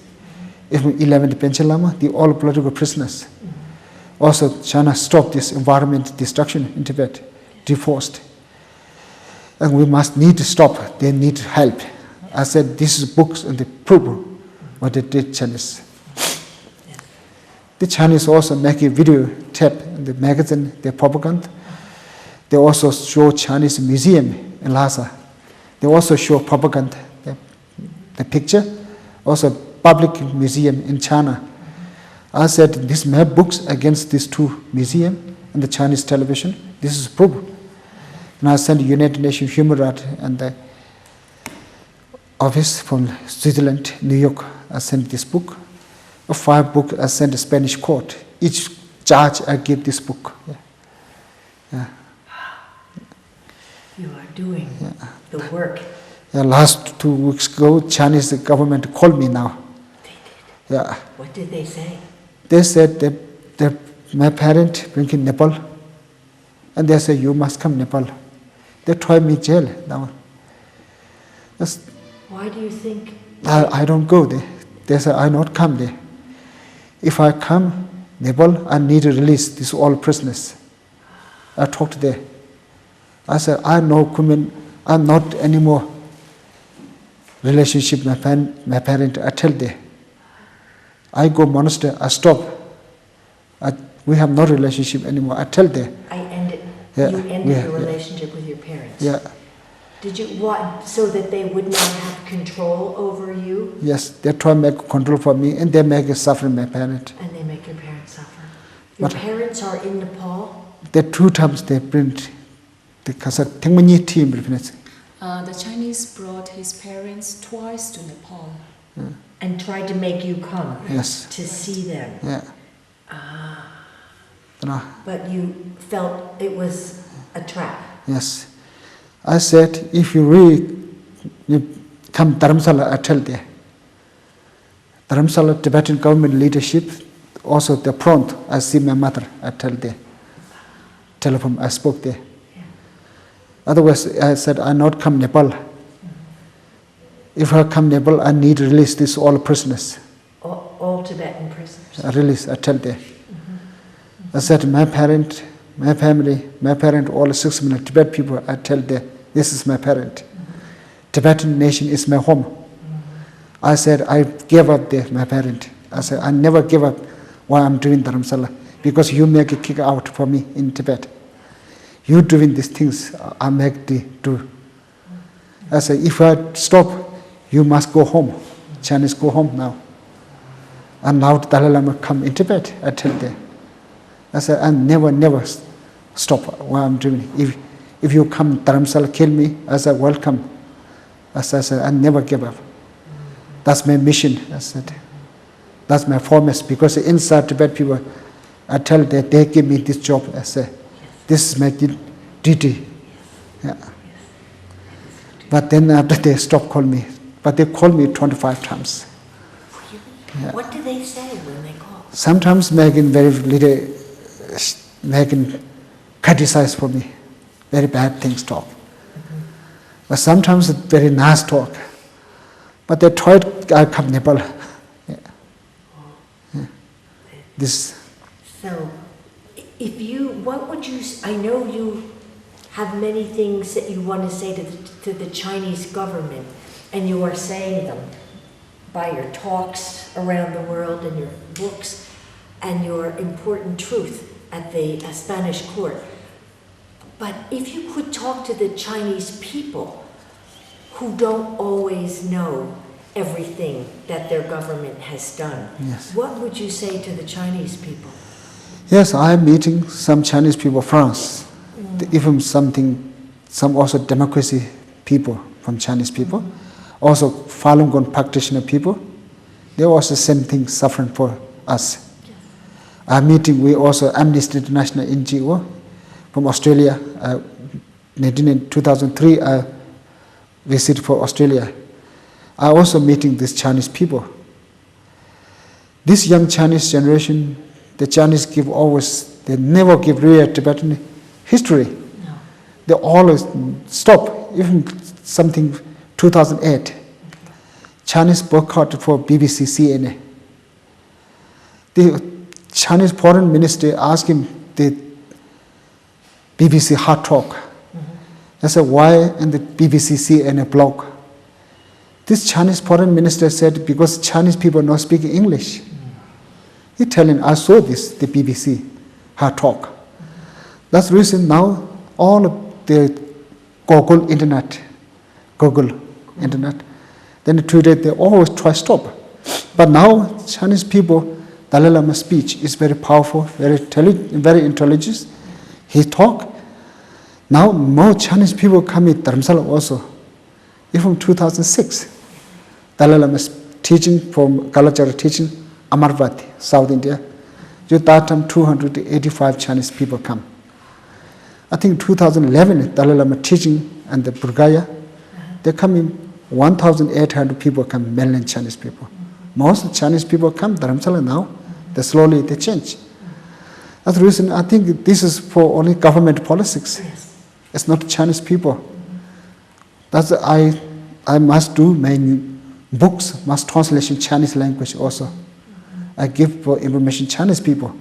even 11th Benche Lama, the all political prisoners. Also, China stop this environment destruction in Tibet, deforest. And we must need to stop. They need help. I said, this is books and the proof what they did Chinese. The Chinese also make a video tape in the magazine, their propaganda. They also show Chinese museum in Lhasa. They also show propaganda, the picture. Also public museum in China. I said, this map books against these two museums and the Chinese television, this is proof. And I sent United Nations Human Rights and the office from Switzerland, New York. I sent this book. 5 books I sent to Spanish court. Each judge I give this book. You are doing the work. Last 2 weeks ago, Chinese government called me now. They did. What did they say? They said that my parents bring in Nepal, and they said you must come Nepal. They throw me jail now. Why do you think? I don't go there. They said I not come there. If I come Nepal, I need to release these all prisoners. I talked there. I said I know Kumin. I'm not anymore relationship with my parent. I tell them. I go monastery. I stop. We have no relationship anymore. I tell them. I ended. You ended your relationship with your parents. Yeah. Did you want so that they would not have control over you? Yes, they try to make control for me, and they make it suffer my parents. And they make your parents suffer. Your parents are in Nepal. The 2 times they print the Kazakh team. The Chinese brought his parents twice to Nepal. And tried to make you come. Yes. To see them. Yeah. But you felt it was a trap. Yes. I said, if you really come Dharamsala, I tell them. Dharamsala Tibetan government leadership, also the front, I see my mother, I tell them. Telephone, I spoke there. Yeah. Otherwise, I said, I not come Nepal. If I come Nepal, I need to release these all prisoners. All Tibetan prisoners. I release, I tell them. I said, my parent, my family, my parent, all 6 million Tibet people, I tell them, this is my parent. Tibetan nation is my home. I said, I gave up there, my parent. I said, I never give up why I'm doing Dharamsala, because you make a kick out for me in Tibet. You doing these things, I make the do. I said, if I stop, you must go home. Chinese go home now. And now Dalai Lama come in Tibet, I tell them. I said, I never stop what I'm doing. If you come Dharamsala, kill me, I said, welcome. I said, I never give up. That's my mission, I said. That's my promise, because inside Tibet people, I tell them, they give me this job. I say, this is my duty. Yeah. But then after they stop calling me, but they call me 25 times. Yeah. What do they say when they call? Sometimes making very little, making criticize for me, very bad things talk. But sometimes it's very nice talk. But they tried, I come Nepal. This. So, if you, what would you, I know you have many things that you want to say to the Chinese government, and you are saying them by your talks around the world and your books and your important truth at the Spanish court. But if you could talk to the Chinese people who don't always know everything that their government has done, yes. What would you say to the Chinese people? Yes, I am meeting some Chinese people, France, even some also democracy people from Chinese people, also Falun Gong practitioner people. They also same thing suffering for us. I'm meeting with also Amnesty International NGO from Australia. In 2003, I visited for Australia. I also meeting these Chinese people. This young Chinese generation, the Chinese give always, they never give real Tibetan history. No. They always stop, even something 2008. Chinese boycott for BBC CNN. The Chinese foreign minister asked him the BBC hard talk. I said, why in the BBC CNN blog? This Chinese foreign minister said, because Chinese people not speaking English. He telling, I saw this, the BBC hard talk. That's the reason now all of the Google internet, then Twitter, they always try to stop. But now Chinese people Dalai Lama's speech is very powerful, very intelligent. He talk. Now more Chinese people come in Dharamsala also. Even from 2006, Dalai Lama's teaching from Kalachara teaching, Amarvati, South India. At that time, 285 Chinese people come. I think 2011, Dalai Lama teaching and the Burgaya, they come in 1,800 people come, mainland Chinese people. Most Chinese people come Dharamsala now. They slowly they change. That's the reason I think this is for only government politics. It's not Chinese people. That's I must do many books, must translation Chinese language also. I give for information Chinese people.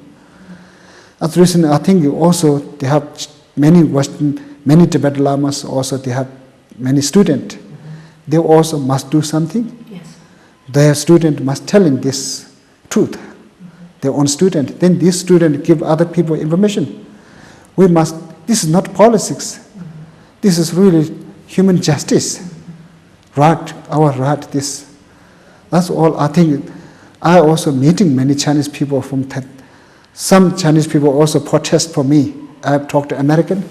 That's the reason I think also they have many Tibetan Lamas also they have many students. They also must do something. Yes. Their student must tell in this truth. Their own student. Then this student give other people information. This is not politics. This is really human justice. Right, our right, this. That's all I think. I also meeting many Chinese people from some Chinese people also protest for me. I have talked to American,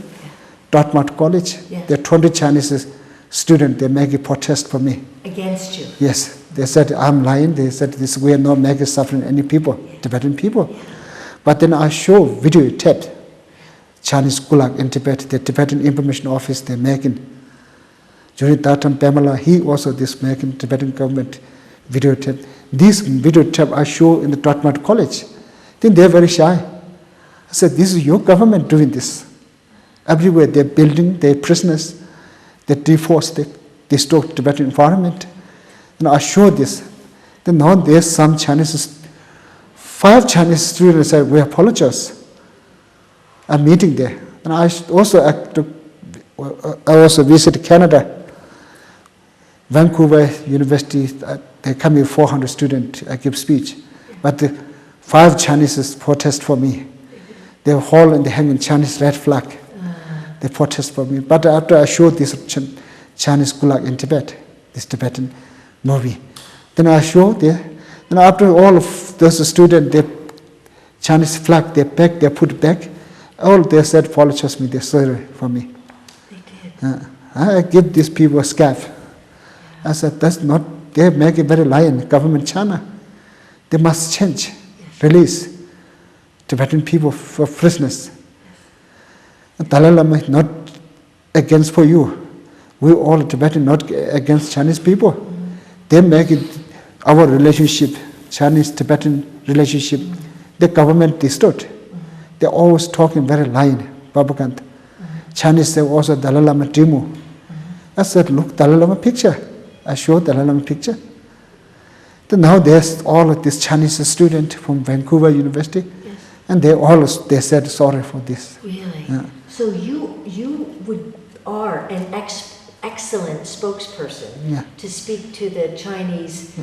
Dartmouth College. Yes. There are 20 Chinese students, they make a protest for me. Against you? Yes. They said, I'm lying. They said, we are not making suffering any people, Tibetan people. But then I show videotape, Chinese Gulag in Tibet, the Tibetan Information Office, they're making. During that time, Pamela, he also this making Tibetan government videotape. This videotape I show in the Dartmouth College. Then they're very shy. I said, this is your government doing this. Everywhere they're building, they're prisoners, they deforce, they destroy Tibetan environment. And I show this. Then now there's some Chinese, 5 Chinese students said, we apologize. I'm meeting there. And I also visit Canada. Vancouver University, they come here 400 students, I give speech. But the 5 Chinese protest for me. They haul and they hang in Chinese red flag. They protest for me. But after I showed this Chinese Gulag in Tibet, this Tibetan movie, then I showed there. Then after all of those students, they Chinese flag, they put back. All they said, apologize me, they sorry for me. They did. I give these people a scarf. I said, that's not, they make it very lying, government China. They must change, release Tibetan people for prisoners. Dalai Lama is not against for you. We all Tibetan not against Chinese people. They make it our relationship, Chinese-Tibetan relationship, the government distorted. They're always talking very lying, propaganda. Chinese say also Dalai Lama Dimu. I said, look, Dalai Lama picture. I showed Dalai Lama picture. Then now there's all of these Chinese students from Vancouver University, and they said sorry for this. Really? So you are an excellent spokesperson to speak to the Chinese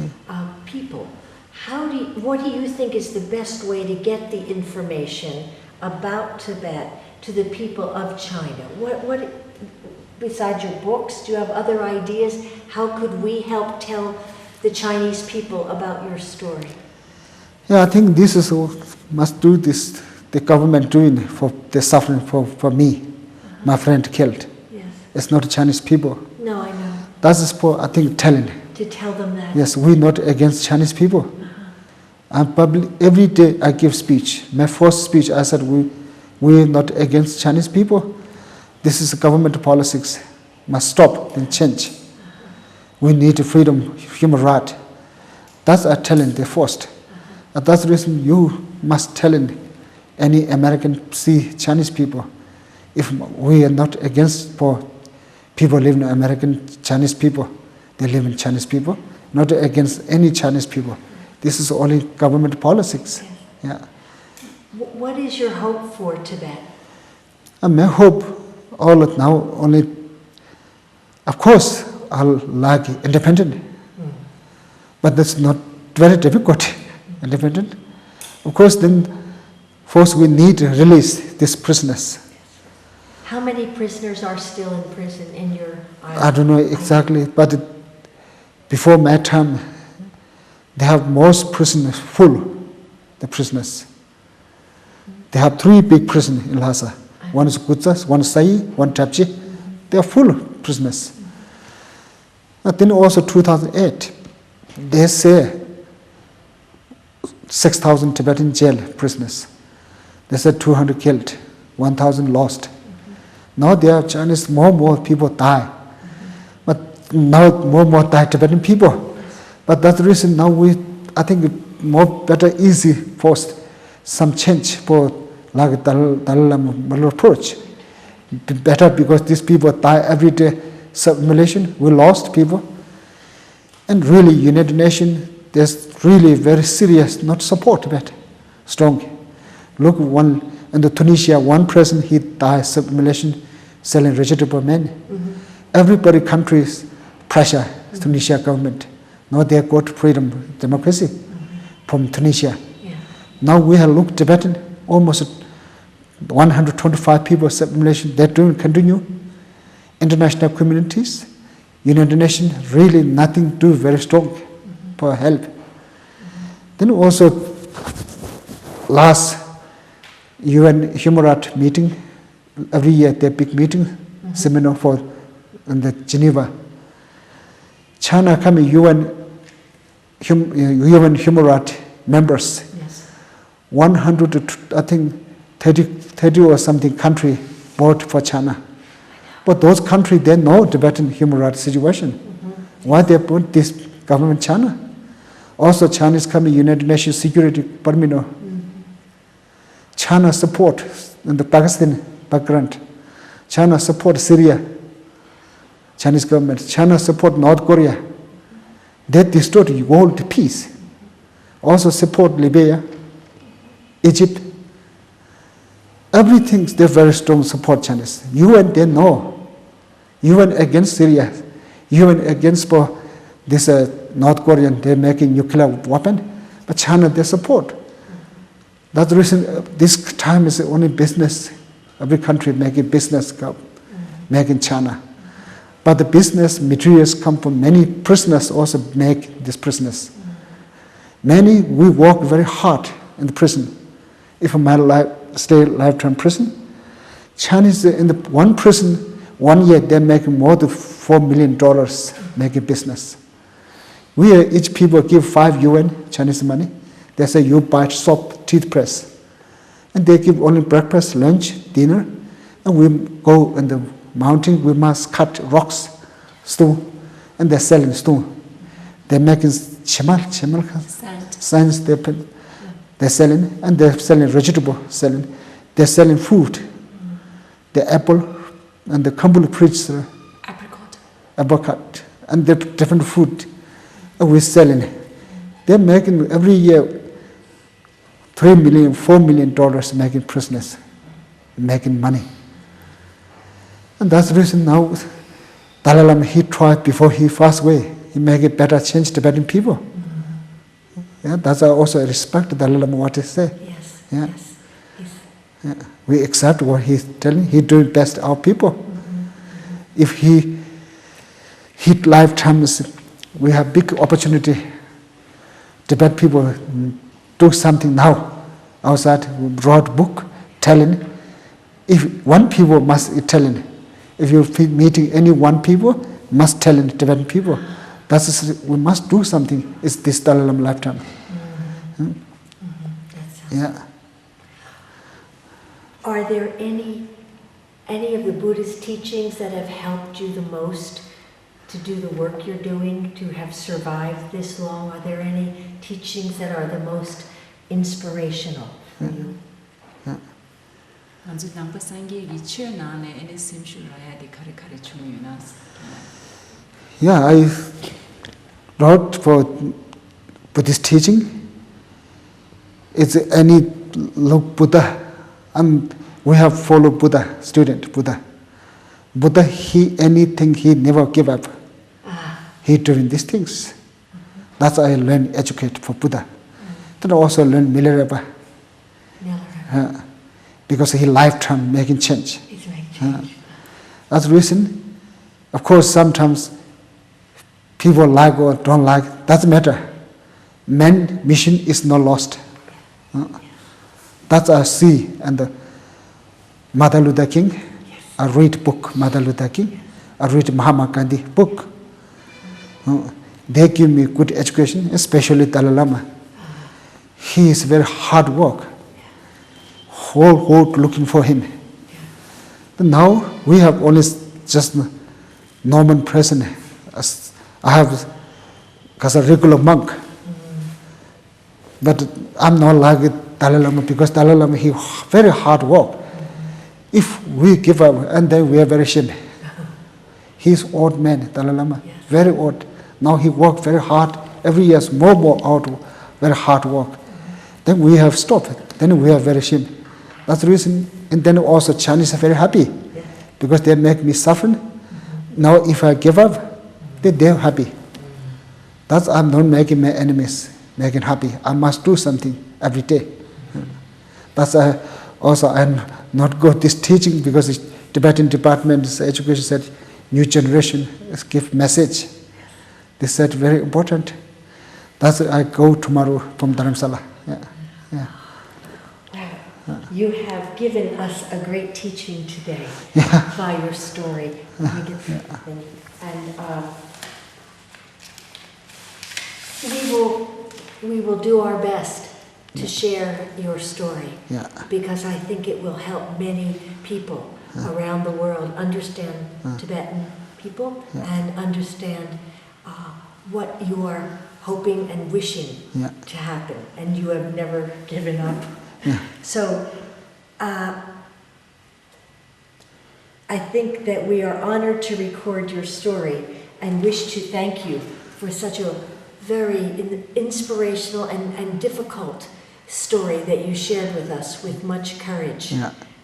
people. What do you think is the best way to get the information about Tibet to the people of China? What besides your books, do you have other ideas? How could we help tell the Chinese people about your story? Yeah, I think this is must do this. The government doing for the suffering for me, my friend killed. Yes. It's not Chinese people. No, I know. That is for I think telling. To tell them that. Yes, we're not against Chinese people. Every day I give speech. My first speech I said we're not against Chinese people. This is government politics. Must stop and change. We need freedom, human right. That's a telling the first. And that's the reason you must tell any American see Chinese people. If we are not against for people living in American Chinese people, they live in Chinese people, not against any Chinese people. This is only government politics. Yeah. What is your hope for Tibet? My hope all of now only, of course, I'll like independent, but that's not very difficult. Independent. Of course, then first we need to release these prisoners. How many prisoners are still in prison in your island? I don't know exactly, but before my time, they have most prisoners full. the prisoners. They have 3 big prisons in Lhasa. One is Kutsas, one is Sai, one Tapchi. They are full of prisoners. And then also 2008, they say 6,000 Tibetan jail prisoners. They said 200 killed, 1,000 lost. Now there are Chinese, more and more people die. But now more and more die Tibetan people. But that's the reason now I think more better, easy for some change for like Dalai Lama approach. Better because these people die every day. Sublimation, we lost people. And really, United Nations, there's really very serious, not support Tibet, strong. Look, in the Tunisia, one person, he died sublimation, selling vegetable men. Everybody countries pressure Tunisia government. Now they got freedom, democracy from Tunisia. Yeah. Now we have looked Tibetan, almost 125 people sublimation, they don't continue. International communities, United Nations, really nothing do very strong for help. Then also last UN Human Rights meeting, every year they big meeting, seminar for in the Geneva. China coming UN Human Rights members, Yes. 100, I think 30 or something country vote for China. But those countries, they know Tibetan human rights situation. Why they put this government China? Also Chinese coming United Nations Security Permanent. China support in the Pakistan background. China support Syria, Chinese government. China support North Korea. They distort world peace. Also support Libya, Egypt. Everything, they're very strong support Chinese. UN, they know. UN against Syria. UN against this North Korean, they're making nuclear weapon. But China, they support. That's the reason this time is only business. Every country making business, making China. But the business materials come from many prisoners also make these prisoners. Many, we work very hard in the prison. If my stay lifetime prison, Chinese in the one prison, 1 year they're making more than $4 million making business. We each people give 5 UN Chinese money. They say you buy soap, toothpaste, and they give only breakfast, lunch, dinner, and we go in the mountain. We must cut rocks, stone, and they're selling stone. They're making sand. They're selling, and they're selling vegetable, they're selling food, the apple, and the complete fruits, apricot, and the different food, and we're selling. They're making every year $3 million, $4 million making prisoners, making money. And that's the reason now Dalai Lama, he tried before he passed away, he make it better change Tibetan people. Yeah, that's also I respect Dalai Lama what he say. Yes. Yeah. Yes. Yes. Yeah. We accept what he's telling. He doing best our people. If he lifetimes, we have big opportunity. Tibet people do something now. Outside, we wrote book telling. If one people must telling. If you're meeting any one people, must telling Tibetan people. We must do something. It's this Dalai Lama lifetime. Yeah. Are there any of the Buddhist teachings that have helped you the most to do the work you're doing, to have survived this long? Are there any teachings that are the most inspirational for you? Yeah, I wrote for Buddhist teaching. It's any look Buddha, and we have followed Buddha, student Buddha. Buddha, anything he never give up. He doing these things. That's why I learn educate for Buddha. Then I also learn Milarepa. Because he lifetime making change. He's making change. That's the reason. Of course, sometimes people like or don't like, doesn't matter. Man mission is not lost. That's I see. And Martin Luther King, I read book Martin Luther King, I read Mahatma Gandhi book. They give me good education, especially Dalai Lama. He is very hard work. Whole world looking for him. But now we have only just Norman person. I have as a regular monk. But I'm not like Dalai Lama because Dalai Lama, he very hard work. If we give up, and then we are very ashamed. He's old man, Dalai Lama, very old. Now he work very hard. Every year more out, very hard work. Then we have stopped. Then we are very ashamed. That's the reason. And then also Chinese are very happy because they make me suffer. Now if I give up, they're happy. That's I'm not making my enemies making happy. I must do something every day. That's also I'm not good this teaching because the Tibetan Department of Education said new generation give message. They said very important. That's I go tomorrow from Dharamsala. You have given us a great teaching today by your story. And we will do our best to share your story because I think it will help many people around the world understand Tibetan people and understand what you are hoping and wishing to happen, and you have never given up. So I think that we are honored to record your story and wish to thank you for such a very inspirational and difficult story that you shared with us with much courage.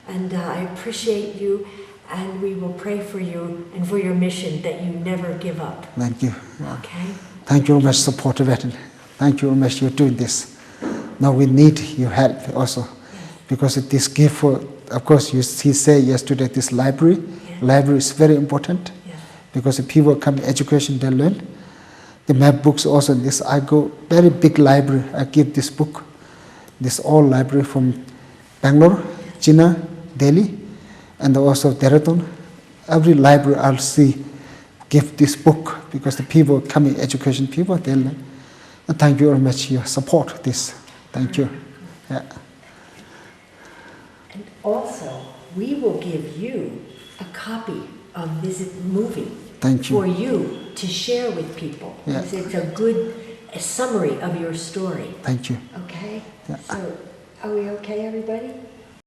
And I appreciate you, and we will pray for you and for your mission that you never give up. Thank you. Okay? Thank you very much, support Tibetan. Thank you very much you're doing this. Now we need your help also, because this gift for, of course, he said yesterday, this library is very important, because if people come to education, they learn. The map books also, this I go very big library, I give this book, this all library from Bangalore, China, Delhi, and also Dehradun. Every library I'll see, give this book, because the people coming education people, they learn. And thank you very much, your support this. Thank you. And also, we will give you a copy of this movie for you to share with people. Because it's a good summary of your story. Thank you. Okay? So, are we okay, everybody?